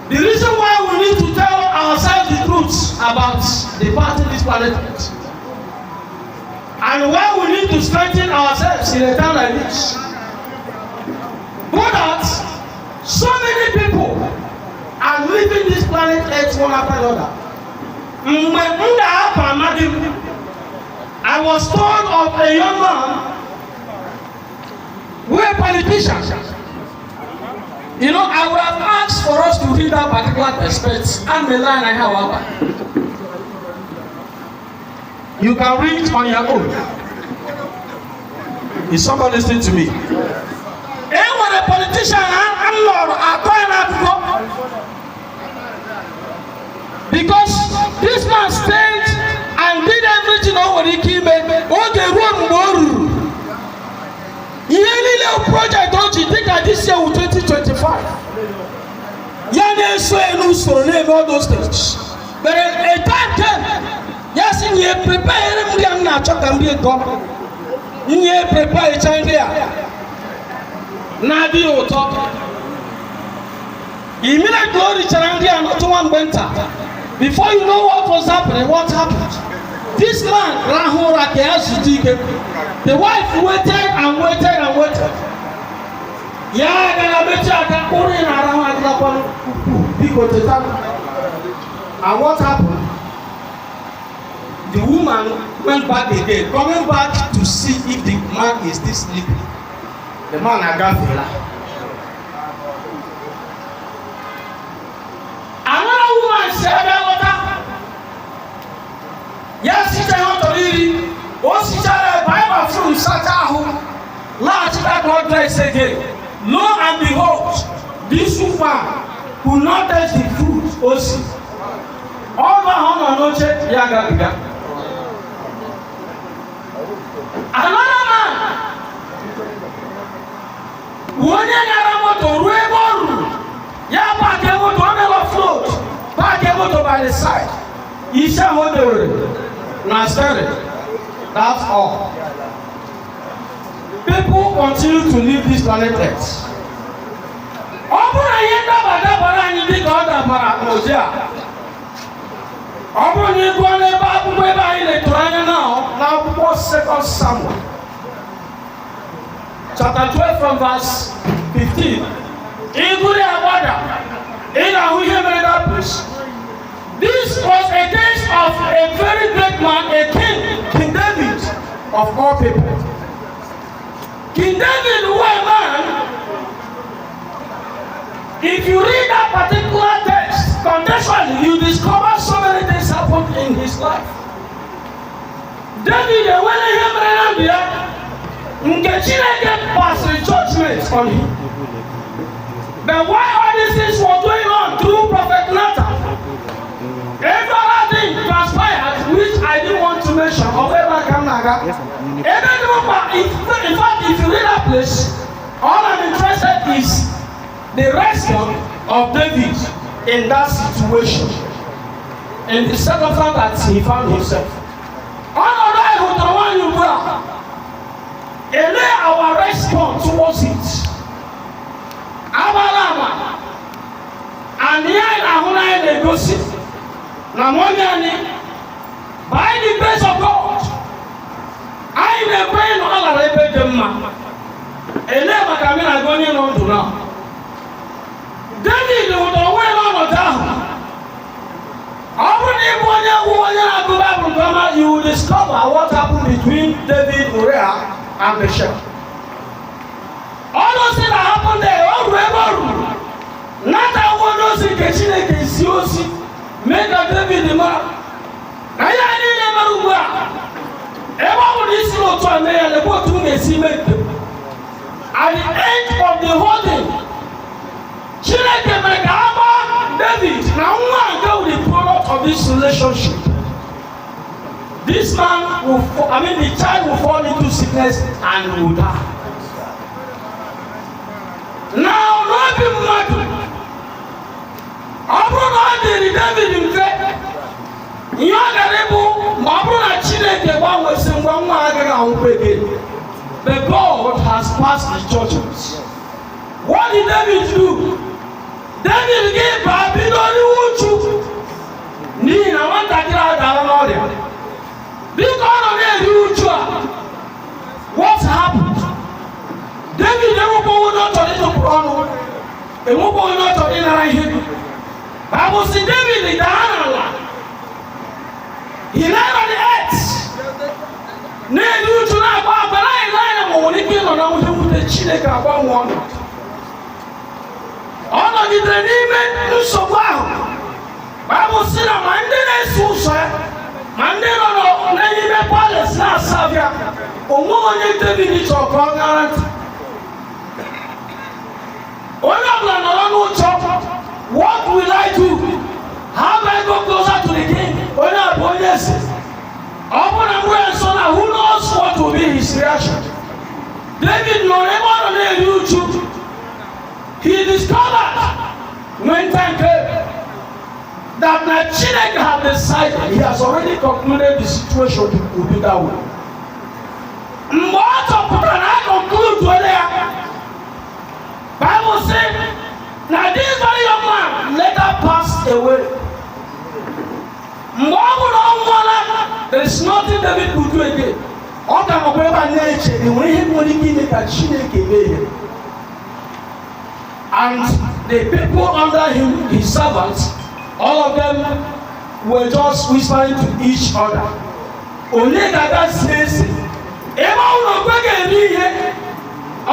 The reason why we need to tell ourselves the truth about departing this planet, and why we need to strengthen ourselves in a time like this, but that so many people are leaving this planet Earth one after another. I was told of a young man who a politician. You know, I would have asked for us to read that particular aspect and the line I have. You can read on your own. Is somebody listening to me? And when a politician and Lord are going to go, because this man stayed and did everything over the key, all the room more. He only project don't you think that this year with 2025? Yeah, all those things. But a time came. Yes, in ye prepare him not to be a god. In ye prepare China. Nadi o talk. Immediate glory Chandia not to one winter. Before you know what was happening, what happened? This man, Rahura Keasutike, the wife waited and waited and waited. Yeah, I bet you I can put in around and what happened? The woman went back again, coming back to see if the man is still sleeping. The man Agafela. Another woman said, yes, she cannot believe. What she said, Bible from Satahu, large that God dress again. Lo and behold, this woman could not touch the fruit also. All the honor noche, Yaga. Another man, one Yaramoto, Reboru, Yapakemoto, never float, Pakemoto by the side. Isha Hodore. Now started. That's all. People continue to live this planet Earth. Open a yenda badabara and you got a paramosia. Open you go to Babu Weba in the Torana now 4 seconds somewhere. Chapter 12 from verse 15. In Guria Wada, in a Wihemedapolis. This was a case of a very great man, a king, King David, of all people. King David, who a man, if you read that particular text, contextually, you discover so many things happened in his life. David, when he came around here, Nkechine passed the judgment on him. But why all these things were going on through Prophet Nathan? Every other thing transpired, which I didn't want to mention, of Abraham Naga. In fact, if you read that place, all I'm interested is the rescue of David in that situation, in the circumstance that he found himself. Ọnọdụ anyị hụtara nwaanyị ugbu a, our response towards it. Abalama, and here in Ahuna negotiate. By the grace of God, I am praying all around them. Eleva Camina going on to now. David would away on down. You will discover what happened between David, Uriah, and Bathsheba. All those things that happened there, all rebel. Not that one those in Kachina can see, make a David the man. I need never work. Everyone is not to a man and go to a cement. At the end of the whole thing, Chineke make David, now one go the product of this relationship. This man will, the child will fall into sickness and will die. Now, not be mad. Abraham did David in fact. You are able, Abraham Chineke one was in one again. But God has passed the judgments. What did David do? David gave Babylon Uchu. Nina want to get out of the because of the Uchu. What happened? David never go not to the problem. They won't go not to the Bible says David in the Hannah. He lay on the earth. Nay, you to not go, but I lie on the king on the Chineke about one. All of the name is so well. Bible says, Monday, Susa, Monday, no, Name Palace, not Savia, or more than David is of Congress. What will I do? How do I go closer to the king? When I go, yes. Who knows what will be his reaction? David, no, never on YouTube. He discovered when time came that Chineke had decided, he has already concluded the situation will be that way. What can I conclude today? Bible says, now this very young man later passed away. There is nothing David could do again. All kind of paper nature, the way he would give that Chineke made. And the people under him, his servants, all of them were just whispering to each other. Only that says, Emma will not get me. I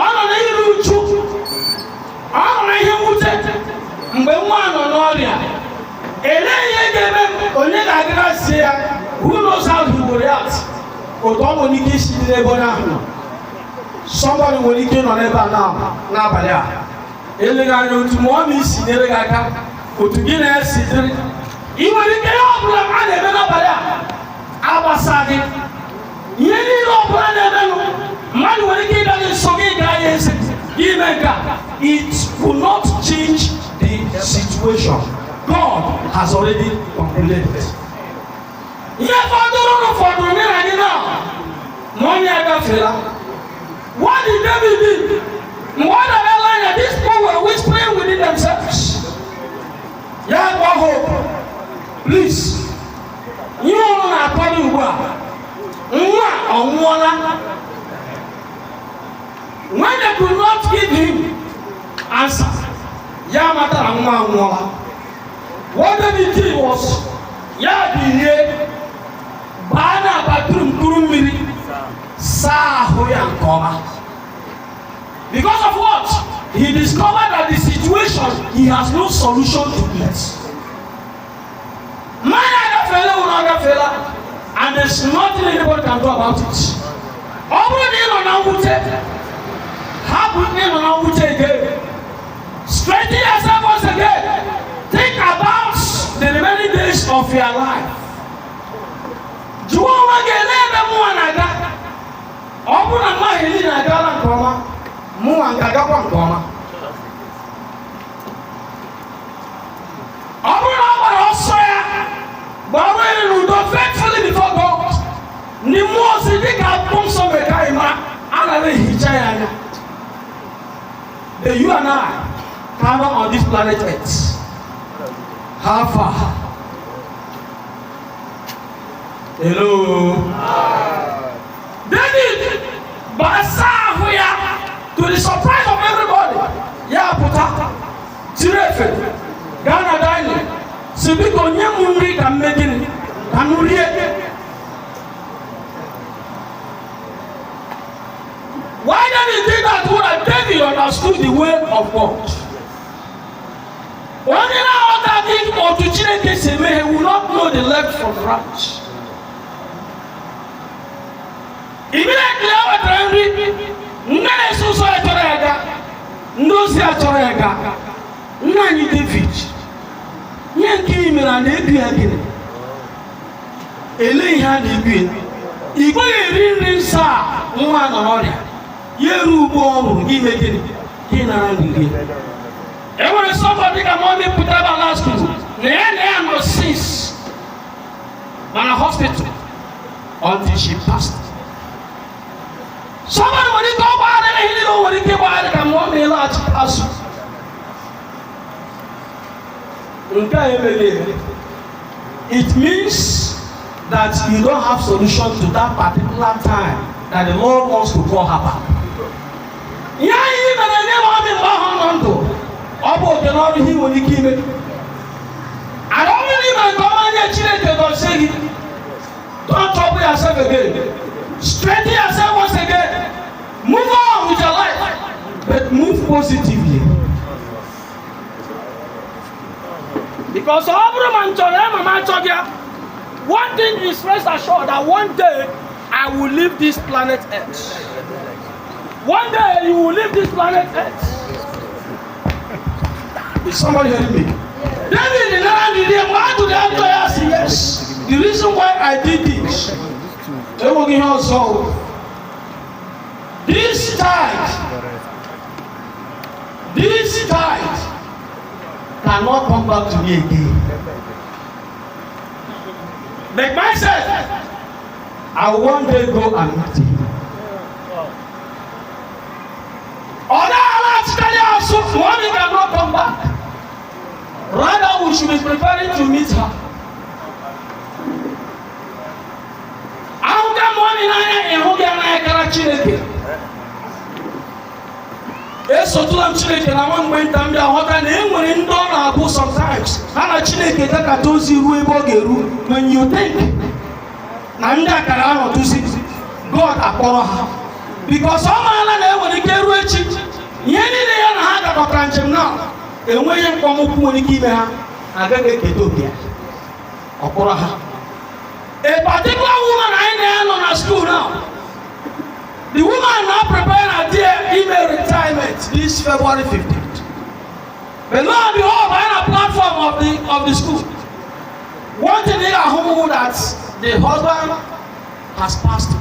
who knows how he will react? Somebody will begin on ever now. Elegant to mommies in Elegaka, or to Guinness. Even if they all plan and never Abasadi. Yeni no plan, man will get on so guys. It will not change the situation. God has already concluded it. What did David do? What did these people were whispering within themselves? Please, you don't know according when they could not give him answer, what David did was, Bana bathroom kurumiri because of what? He discovered that the situation, he has no solution to it. And there's nothing anybody can do about it. Straighten yourself once again. Think about the remaining days of your life. You and I travel on this planet Earth. How far? Hello. David, to the surprise of everybody, Tirefe, Ghana dining, Sibiko Nyamuri can make it, why did he do that? Would have David understood the way of God? When you know that he will not know the left from right. Immediately after David, somebody can only put up a last school. There was 6 in a hospital until she passed. Somebody when he go by and he know when he came by and come on me large pass. It means that you don't have solution to that particular time that the Lord wants to call her back. Yeah, even the name of him I don't believe I come and get children to say, don't trouble yourself again. Straighten yourself once again. Move on with your life, but move positively. Because one thing is rest assured that one day I will leave this planet Earth. One day you will leave this planet Earth. Is somebody hearing me? David, why do they say yes? The reason why I did this, this tide cannot come back to me again. Like myself, I will one day go and meet him. Money cannot come back. Rather, we should be preparing to meet her. Sometimes when you think God apollo her because a particular woman I know on a school now. The woman now preparing her dear email retirement this February 15th. But lo and behold, behind a platform of the school, one thing they are home that the husband has passed.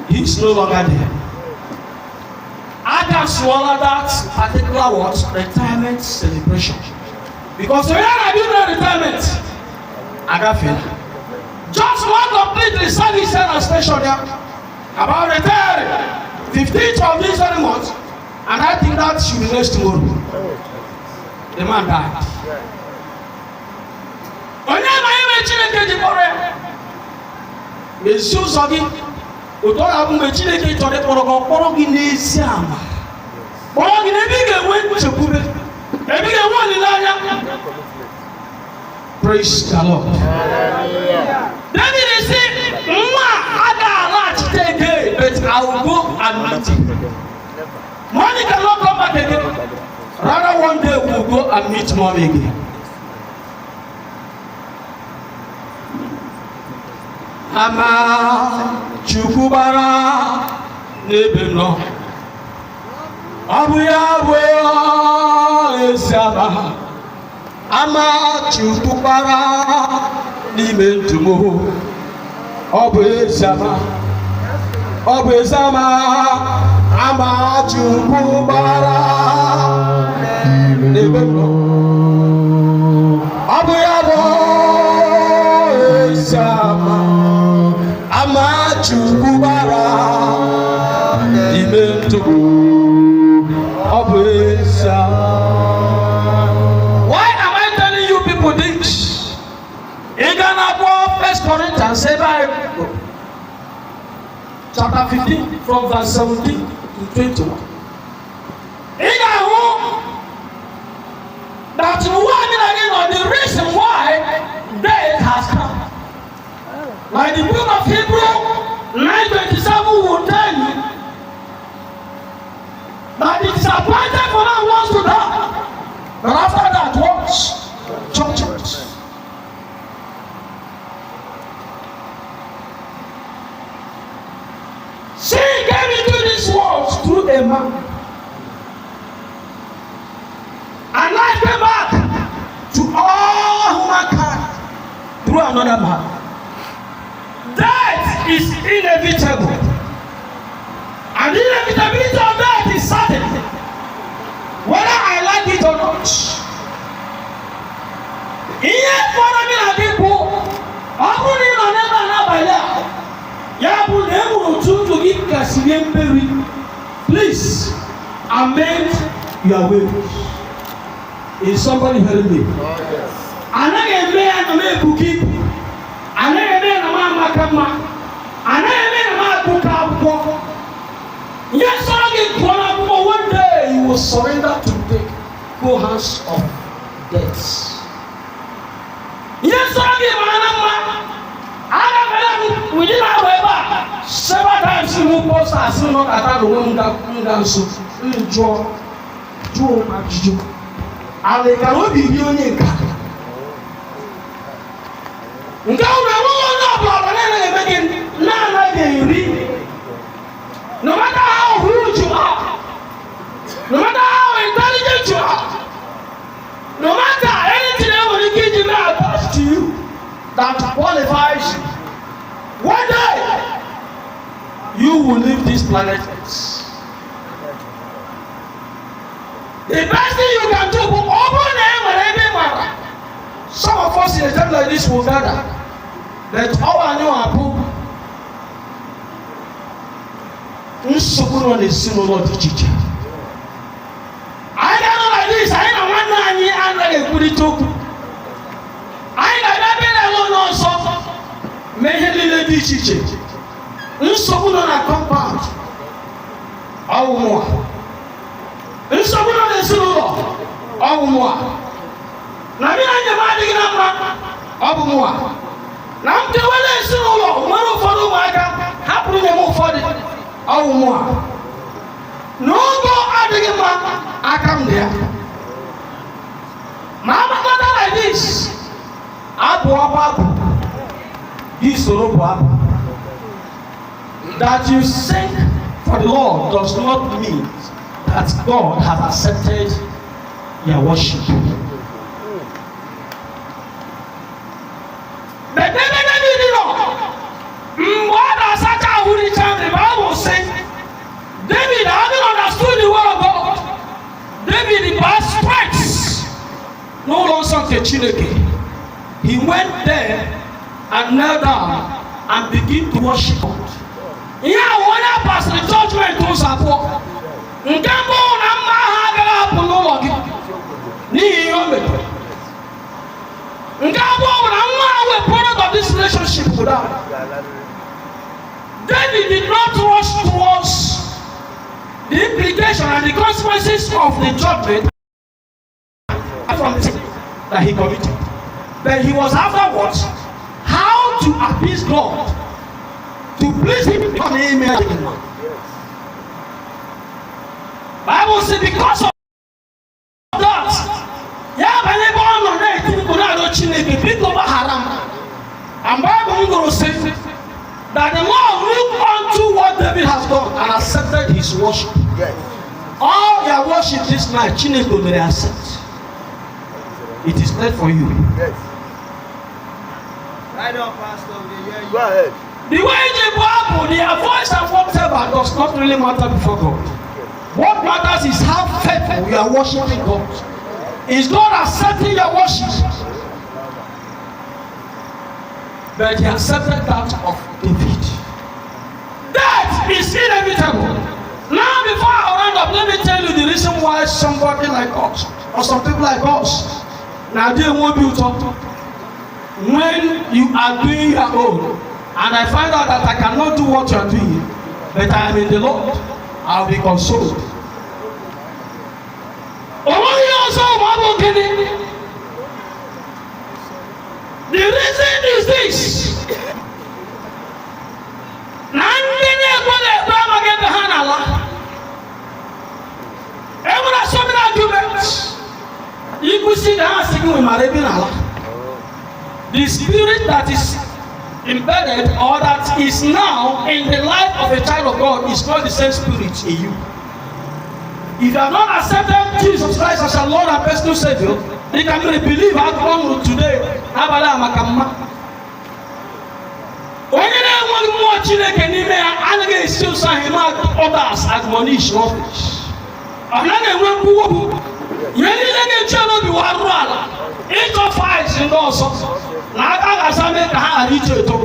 He is no longer there. I can swallow that particular word, retirement celebration. Because when I do the retirement, I got feeling. Just one complete service center station there about retiring 15th of this very month, and I think that should be next tomorrow. The man died. Onye na ime Chineke ji kpọrọ ya. Ezi ụzọ gị, ụtọ ya bụ mgbe Chineke chọrọ ịkpọrọ gị ọkpọrọ gị n'ezi ama. Kpọrọ gị n'ebe ị ga-enwe nchekwube, ebe ị ga-enwe olileanya. Praise the Lord. David is saying, but I will go and meet him. Money cannot come back again. Rather, one day we will go and meet mommy again. Ama chukubara nebeno. Abuya esaba. Ama chukubara nimentumo. Obu esaba. Ama chukubara nebeno. Abuya esaba. Ama chukubara Arochukwu. Why am I telling you people this? In Ghana, 1 Corinthians chapter 15 from verse 17 to 21. In that the reason why death has come. Like the book of Hebrew 9:27 will tell you that it is appointed for man once to die, but after that what? Judgment. Sin came into this world through a man, and life came back to all humankind through another man. Death is inevitable, and the inevitability of death is certain, whether I like it or not. Ihe fọrọ mi na bíbu, ọ bụrụ na ị nọ n'ebe a n'abalị a, ya bụ na e nwere otu ndụ gị kasịrị mperi. Please amend your ways. Is somebody hearing me? Anaghị eme ya na m ebughị ibu. Anaghị eme ya na m amaka mma. Anaghị eme ya na m agụka akwụkwọ. Ihe sọrọ gị gụọ n'akwụkwọ, one day you will surrender to the go hands of death. Ihe sọrọ gị mara na mma. Aga m ele within our ebe a several times in who post as not at all nga nso njụọ ajụjụ. Ale ka obi dị onye nka. Nke ahụ na-enwe onye ọbụla na-eme gị na-anaghị eri. No matter how huge you are, no matter how intelligent you are, no matter anything anybody can do attached to you that qualifies you, one day you will leave this planet. The best thing you can do, open them wherever you are. Some of us in a time like this will gather. That all I know are poor. Nsogbu na esi n'ụlọ dị iche iche. Anyị ga-anọ like this, anyị na nwanne anyị anaghị ekwurịta okwu. Anyị ga-abịa ebe na-enwe ụlọ nsọ mee ihe niile dị iche iche. Nsogbu nọ na compound ọwụmụ a. Nsogbu nọ n'ezinụlọ ọwụmụ a. Na ndị na-enyem adịghị na mma ọbụmụ a. Na nkewa n'ezinụlọ nwere ụfọdụ ụmụaka hapụrụ nyem ụfọdụ ọwụmụ a. N'ogo adịghị mma aka m dị ya. Ma agbakọta like this, abụ ọba abụ gị soro bụ abụ. That you sing for the Lord does not mean that God has accepted your worship. But David did not. What has such a holy child? The Bible says David, having understood the word of God, David by stripes no longer to Chineke. He went there and knelt down and began to worship God. Yeah, when I pass the judgment to support. Nke mbụ na mma ha agaghị apụ n'ụlọ gị n'ihi ihe o mere. Nke abụọ bụ na nwa ahụ a product of this relationship with God. David did not rush towards the implication and the consequences of the judgment from the sin that he committed. But he was afterwards how to appease God, to please him because he made him. Bible says because of that, and Bible will say that the Lord looked unto what David has done and accepted his worship. Yes. All your worship this night, Chineke will accept. It is left for you. Yes. Right on, Pastor. Go ahead. The way the Bible, their voice and whatever does not really matter before God. What matters is how faithful you are worshiping God. Is God accepting your worship? But he accepted that of David. That is inevitable. Now, before I round up, let me tell you the reason why somebody like us, or some people like us, now they won't be taught. When you are doing your own, and I find out that I cannot do what you are doing, but I am in the Lord, I will be consoled. The reason is this. The spirit that is embedded or that is now in the life of a child of God is not the same spirit in you. If you have not accepted Jesus Christ as your Lord and personal Savior, you can really believe how come today. When you want more Chineke n'ime ya, anaghị esi ụzọ ahụ ma others admonish knowledge. Ọ naghị enwe mkpụwọpụ. Ihe niile ga-eche n'obi wa arụ ala. Ịchọ fight ndị ọzọ na aka ga-asa mee ka ha ghara iche eto.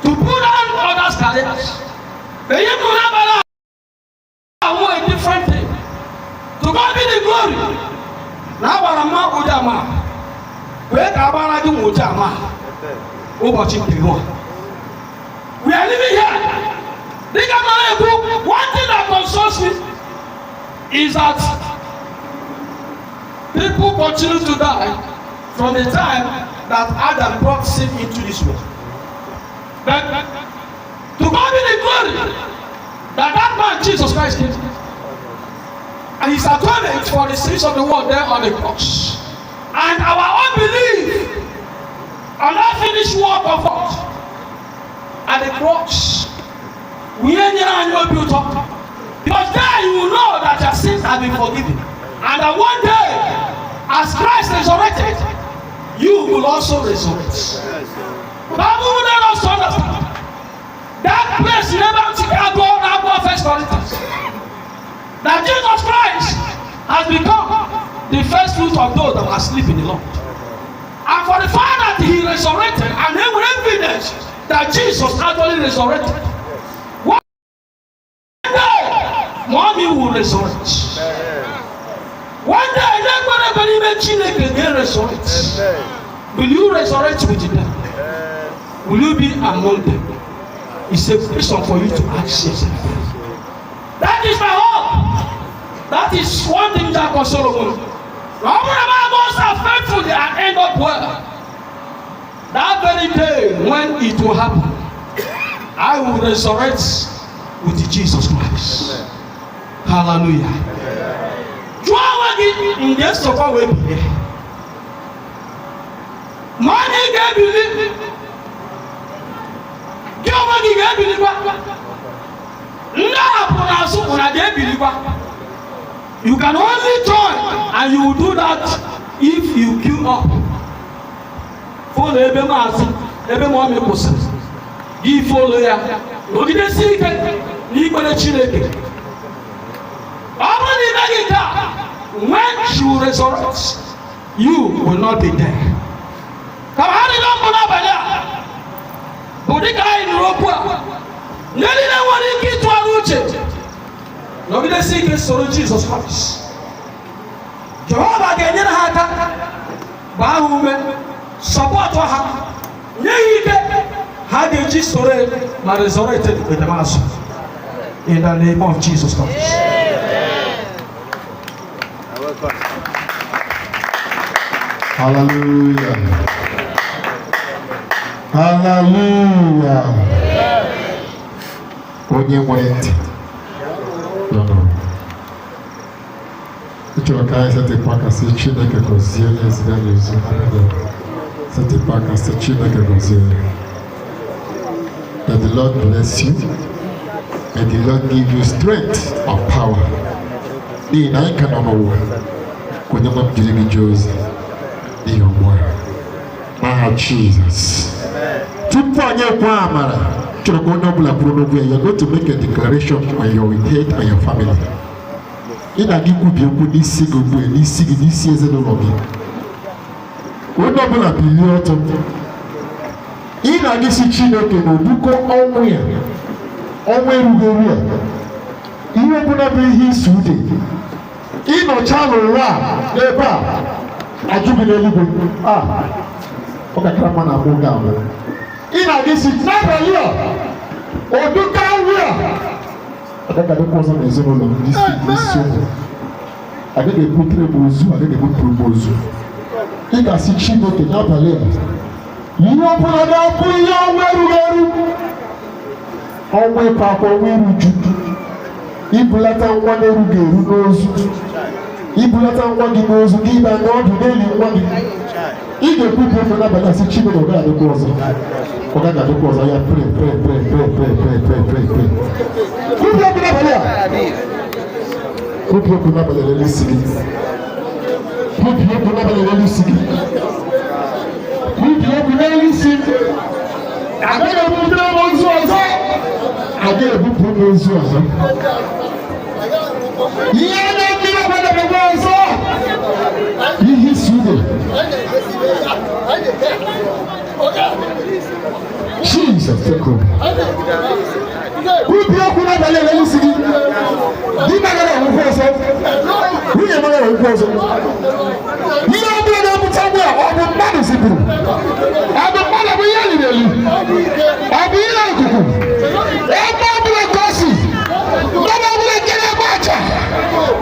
To put down others' careers. Ihe mụ ha bara ahụ a different thing. To God be the glory. Na agbara mma ụdị ama. Wee ka agbara gị nwoke ama. Ụbọchị nke nwa. We are living here. One thing that concerns me is that people continue to die from the time that Adam brought sin into this world. But to God be the glory that man Jesus Christ came and his atonement for the sins of the world there on the cross. And our unbelief and unfinished work of God at the cross, we ain't built up. Because there you will know that your sins have been forgiven. And that one day, as Christ resurrected, you will also resurrect. The Bible will let us understand that place never Chicago, now First Corinthians. That Jesus Christ has become the first fruit of those that are asleep in the Lord. And for the fact that he resurrected, and they will evidence that Jesus actually resurrected. One day, mommy will resurrect. One day, everybody will resurrect. Will you resurrect with them? Will you be among them? It's a question for you to ask yourself. That is my hope. That is one thing that consoles me. Most are faithful and end up well. That very day when it will happen, I will resurrect with Jesus Christ. Hallelujah. In the story we be money get believe. Give money get believe. You can only join, and you will do that if you queue up. Follow ebe maazị, ebe ma ọ mịkwụsịrị. Gị follow ya. Ogidesi ike n'ikpere Chineke. Ọ bụrụ na ị meghị nke a, when she will resurrect, you will not be there. Ka ha dị na mbụ n'abalị a, bụ dịka anyị nụrụ okwu a, ndị niile nwere ike ịtụgharị uche. N'ogidesi ike soro Jesus Christ. Jehova ga-enyere ha aka, gbaa ha ume, support ha, nye ha ike, ha ga-eji soro ma resurrected with the master. In the name of Jesus Christ. Hallelujah. Hallelujah. Onye nwere ntị. Ịchọrọ ka anyị setịpụ aka sị Chineke gọzie onye ezigbo n'ezu. Setịpụ aka sị Chineke gọzie. May the Lord bless you. May the Lord give you strength and power. N'ihi na anyị ka nọ n'ụwa ka onye nwe m jiri gị jee ozi n'ihi ọgbọ ya. N'aha Jizọs. Tupu anyị ekwe amara, chọrọ ka onye ọbụla kwuru n'okwu ya. You are going to make a declaration on your head and your family. Ị na-aga ikwubi okwu n'isi gị ugbu a, n'isi gị, n'isi ezinụlọ gị. Onye ọbụla bilie ọtọ. Ị na-aga isi Chineke na obuko ọnwụ ya, ọnwụ erughị eru ya. ihe ọbụla bụ ihe isi ude ịnọcha n'ụwa ebe a ajụghị n'eluigwe ọ kakara mma na abụọ ga-abụ ị na-aga isi n'abalị a oduka nri a agaghị ọzọ n'ezinụlọ ndị isi ụlọ agaghị ebutere m ozu agaghị ebutere m ozu ị ga-asị Chineke n'abalị a ihe ọbụla ga-abụ ihe ọnwa erughị eru ọnwa ịkwa akwa ọnwa iru uju ibulata nwa na-erughị eru n'ozu ibulata nwa gị n'ozu gị ịba n'ọdụ n'eli nwa gị ị ga-ekwupụ ofe n'abalị asị Chineke ọ gaghị adịkwa ọzọ ọ gaghị adịkwa ọzọ ya pre kwupụ okwu n'abalị a kwupụ okwu n'abalị n'elu isi gị kwupụ okwu n'abalị n'elu isi gị kwupụ okwu n'elu isi gị agaghị ebutere m ozu ọzọ agaghị ebupụ m ozu ọzọ ihe na-mmiri ọgbadebe ọzọ ihe isi ude Jesus take over. Kwupụ okwu n'abalị n'elu isi gị di magara ọgwụkwọ ọzọ nwunye magara ọgwụkwọ ọzọ ihe ọ bụla na-apụta ugbu a ọ bụ mmadụ zipụrụ ọ bụ mmadụ bụ ihe liri elu ọ bụ ihe ikuku ebe ọ bụla ka o si mmadụ ọbụla nke na-agba aja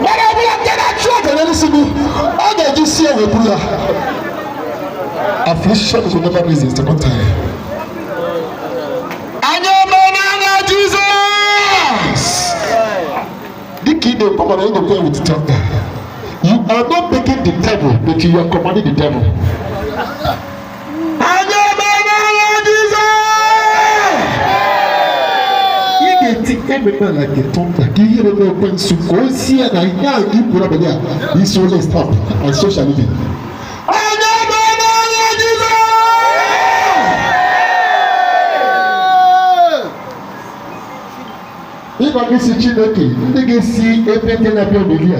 mmadụ ọbụla nke na-achụ aja n'elu isi gị ọ ga-eji si ewepụ ya. Affliction will never raise its second time. Jesus! The kingdom come on the prayer with the tongue. You are not making the devil, but you are commanding the devil. Everyone like a tongue, he hear the when so go see and I you put up there. This only stop and social living. If I miss Chineke, ndị ga-esi ebe nke na-abịa obodo a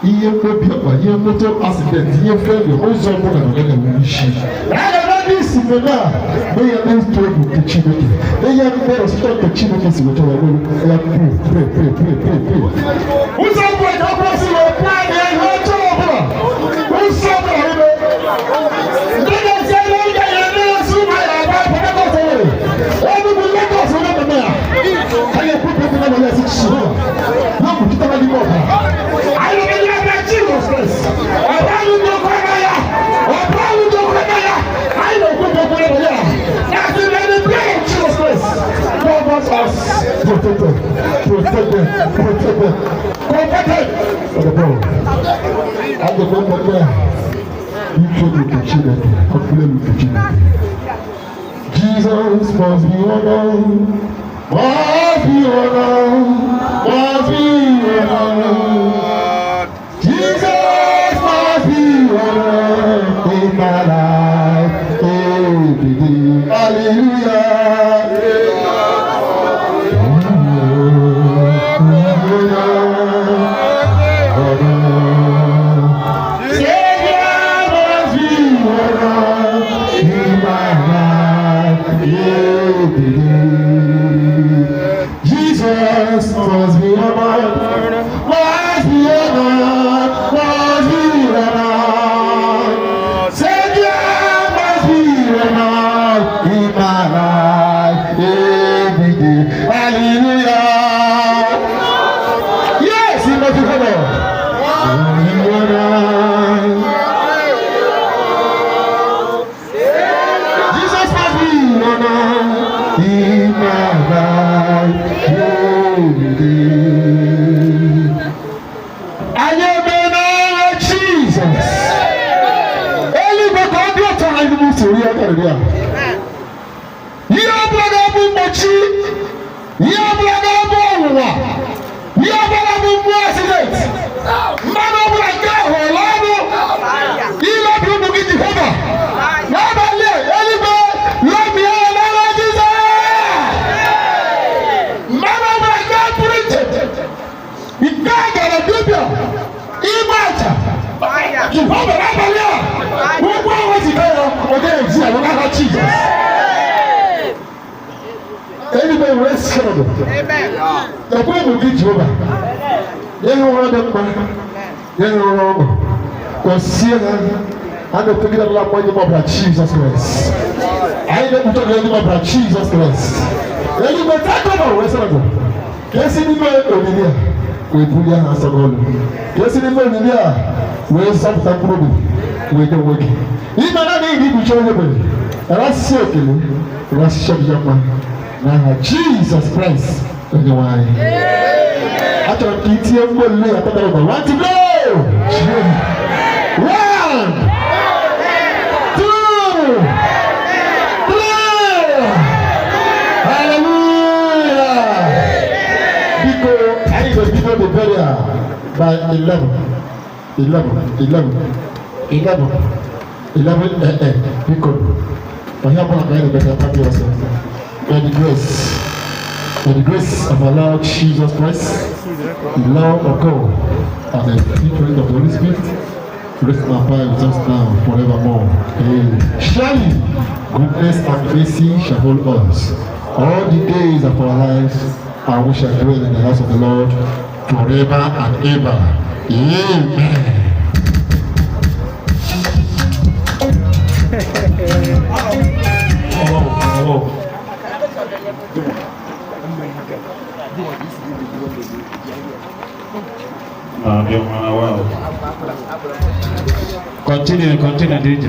ihe mmebi ọkpa ihe moto accident ihe feri ụzọ ọbụla na ọgaghị enwe isi aga ndị isi mebe a mee ya n'otu egwu nke Chineke ihe mbe ọsụtọ nke Chineke si wetara ọbụrụ ya pre ụzọ ọbụla ka ọbụla si wee pụọ anya ihe ọjọọ ọbụla ụzọ ọbụla ime ndị ga-esi ebe ndị ga-eme ozu ụmụ ya agba Port Harcourt Lagos onye meme ya I am put people on the list. No, put them on the board. I don't believe that Jesus Christ. I don't know Kwamaya. I don't know Kwamaya. I know put people on the that's in the blood of Jesus Christ. God wants us protected. For the ball. I'm the one there. You told me to chill it. I'm playing with the chill. Jesus must be honored. Must be honored. Jesus must be honored in my life every day. Hallelujah. Jesus must be honored, must be honored, must be honored. Savior must be honored in my life every day. Hallelujah. Yes, he must be honored. Jesus must be honored in my life. I am in Jesus. Only the God time to move to Rio. You are brother Mochi. You are brother Bowa. You are brother President. Man of like that, Holano. You are people get the cover. Nobody, anybody, let me alone, Jesus. Man of like that, printed. He died on a Biblia. He might. You have a Rabbi. Who was he there? Okay, Jesus. eluigwe wee si ọdụ ekwe bụ gị Jehova nye ha ụra dị mma nye ha ụra ọṅụ gọzie ha a na-etogide ala mma nye mọbara Jizọs Kraịst anyị na-ekpucha gị ndị mọbara Jizọs Kraịst eluigwe takọba wee sị ọdụ ka esi n'ime olili a wee bulie ha asọ n'ọlụ ka esi n'ime olili a wee zọpụta mkpụrụ obi wee nye onwe gị ime na n'ihi ikpuchi onye nwere rasị ekele rasị ọbịa mma n'aha Jizọs Kraịst onye nwe anyị achọrọ m ka itinye mgbe olile ya tatara ụba want to go one two three hallelujah biko anyị ga-ebido the burial by 11 a.m. Because for here, I'm going to happy also. By the grace of our Lord Jesus Christ, the love of God, and the influence of the Holy Spirit, rest and abide with us now forevermore. Amen. Surely, goodness and mercy shall follow us all the days of our lives, and we shall dwell in the house of the Lord forever and ever. Amen. Continue, DJ.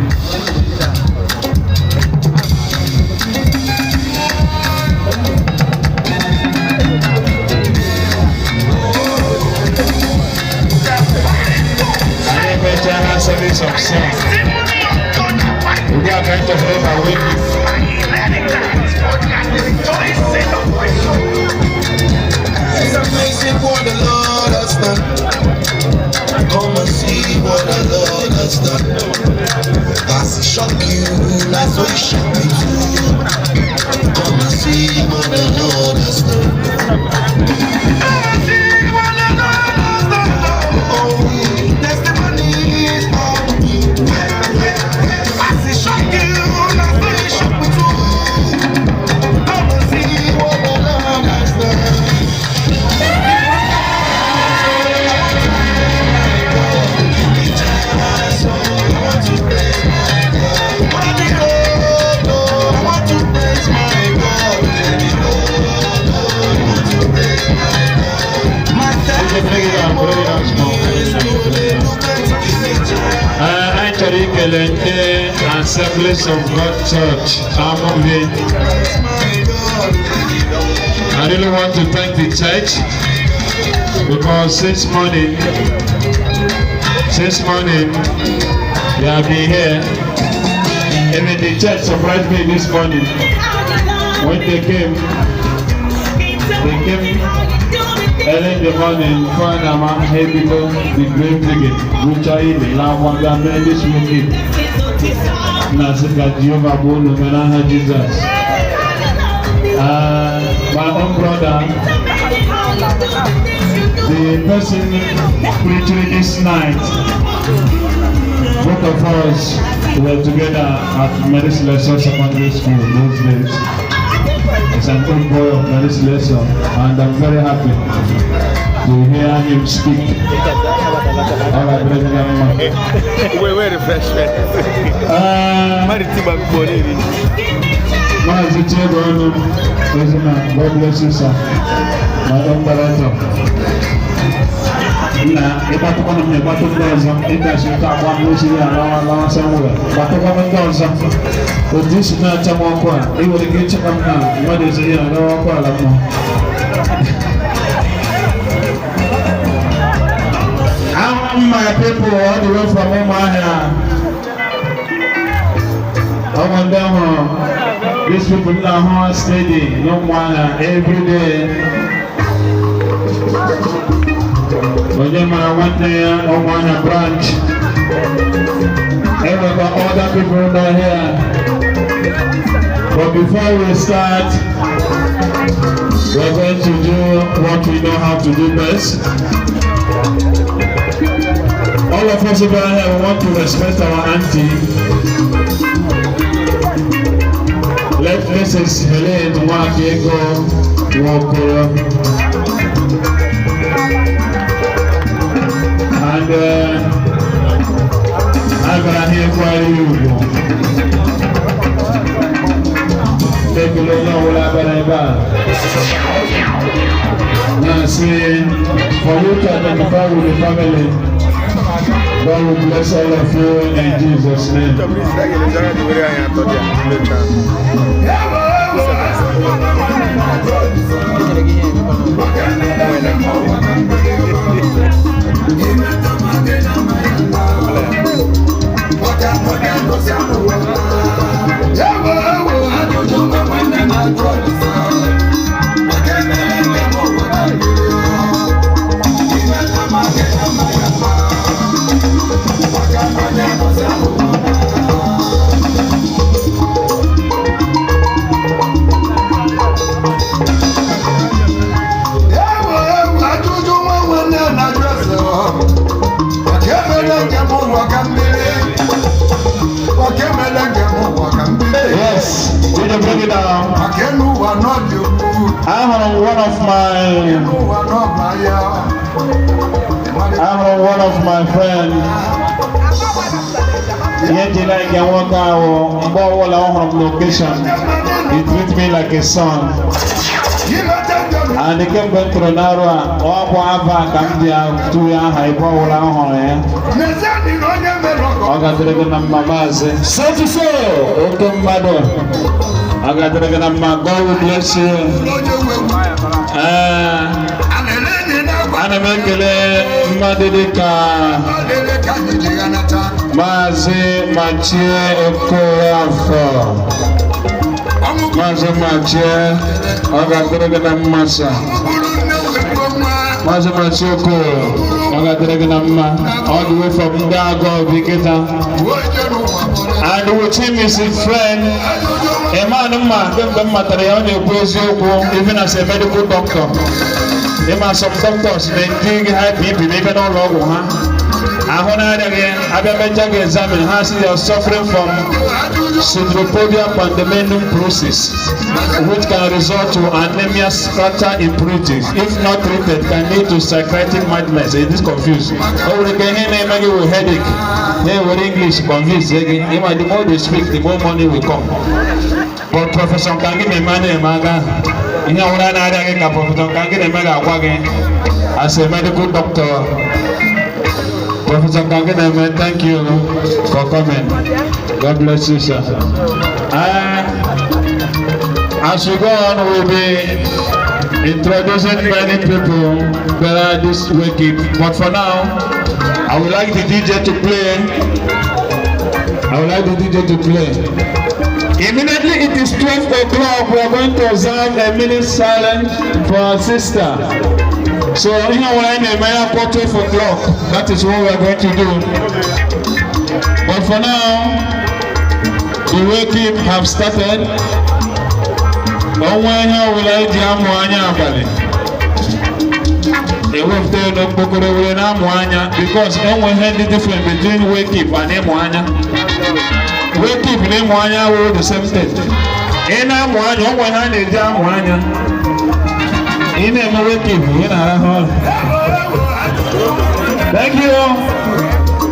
Service of sin. We are going to help our way. It's amazing what the Lord has done. Come and see what the Lord has done. As He shock you, that's what He shock me too. Come and see what the Lord has done. Assemblies of God Church, Amovi. I really want to thank the church because since morning they have been here. Even the church surprised me this morning when they came early in the morning. Find a man heavy to the grave digging, which I eat. Now one that made this wicked. Nasika Jehovah Bolo Menaha Jesus. My own brother, the person preaching this night, both of us were together at Mary's Lesson Secondary School those days. It's an old boy of Mary's Lesson, and I'm very happy to hear him speak. Alright, Where refreshment? God bless you, sir. Madam Barato. Nah, if I come on the bottom dozen, if I should talk one losing around somewhere, but I come on dozen. But this is not a more. It will get you come now. What is here? I don't want my people all the way from Omahia. Come down, these people are steady, no one every day. When you want there, Omahia branch. Ever got other people down here. But before we start, we're going to do what we know how to do best. All of us over here want to respect our auntie. Let Mrs. Helen Nwakaego Nwokoro. And I'm gonna hear for you. Take a look at what I'm now see, for you to identify with the family, God will bless all of you in Jesus' name. Yes, we can bring it down. I have one of my friends. Location. He treats me like a son. And he kept going to the Narrow. So to say, okay, madam. God will bless you. Ana mekele madedeka maze machie okoafo maze machie ogaterega masa maze machie oko ogaterega ma all the way from Dago Vikita, and with him is his friend Emmanuel even as a medical doctor. There are some doctors they think even all over. I examine how they are suffering from pseudopodia pandemonium process, which can result to anemia, scatter impurities. If not treated, can lead to psychiatric madness. It is confused. Oh, we can hear with headache. They were English confused. The more they speak, the more money will come. But Professor can give me money, you know what I Professor can get a mega as a medical doctor. Professor Kangeneme, thank you for coming. God bless you, sir. As we go on, we'll be introducing many people better this week. But for now, I would like the DJ to play. Immediately it is 12 o'clock, we are going to observe a minute silence for our sister. So, you know, when I name my 12 o'clock, that is what we are going to do. But for now, the wake-up have started. Because we had the difference between wake-up and Mwanya. Wake-up and Mwanya were the same thing. In Mwanya, we had a jam Mwanya. Thank you.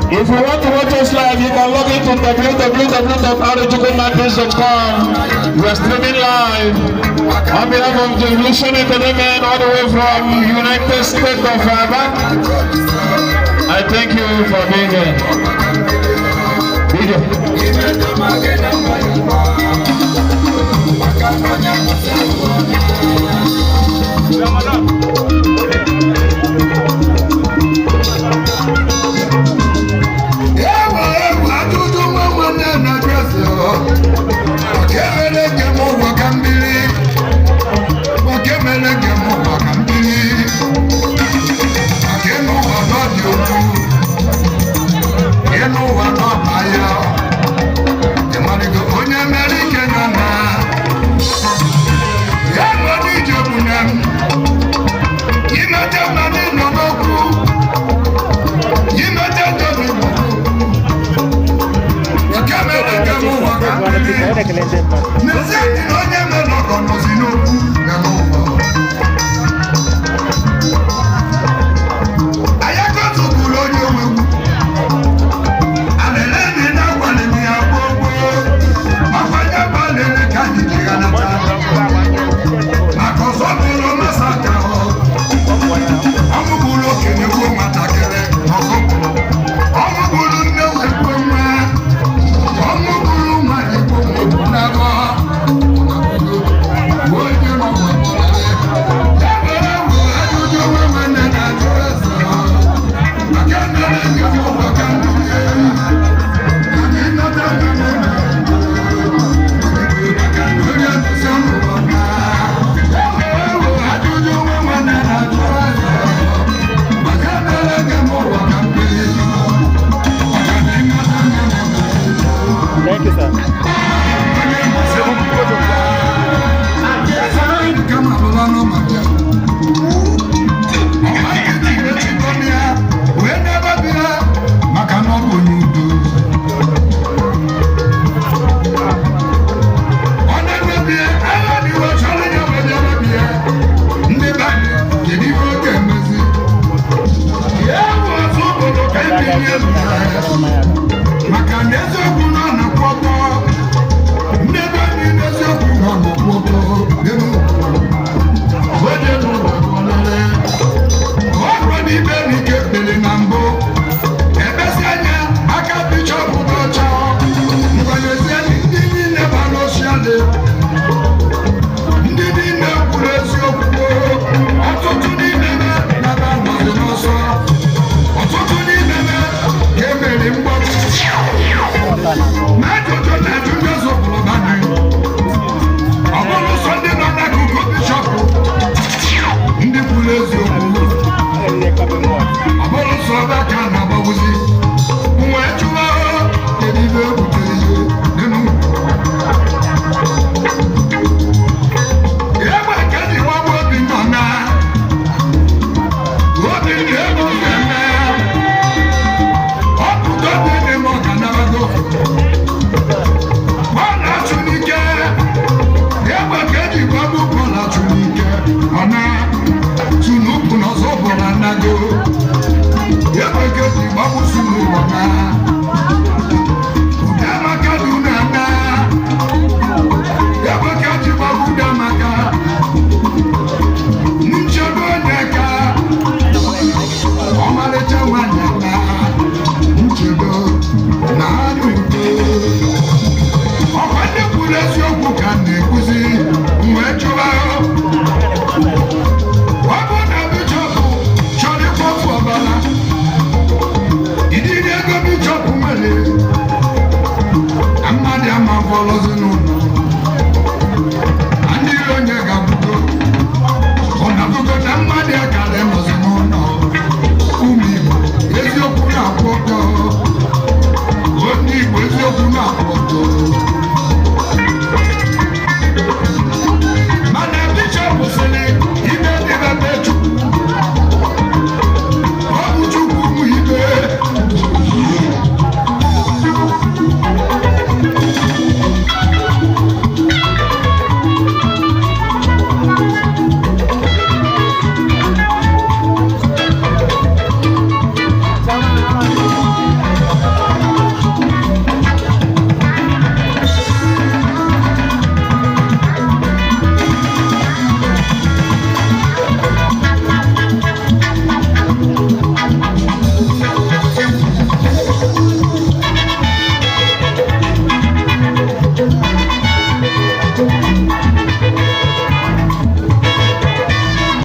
If you want to watch us live, you can log into www.arochukwu.com. We are streaming live on behalf of the Revolution Entertainment all the way from United States of America. I thank you for being Azeti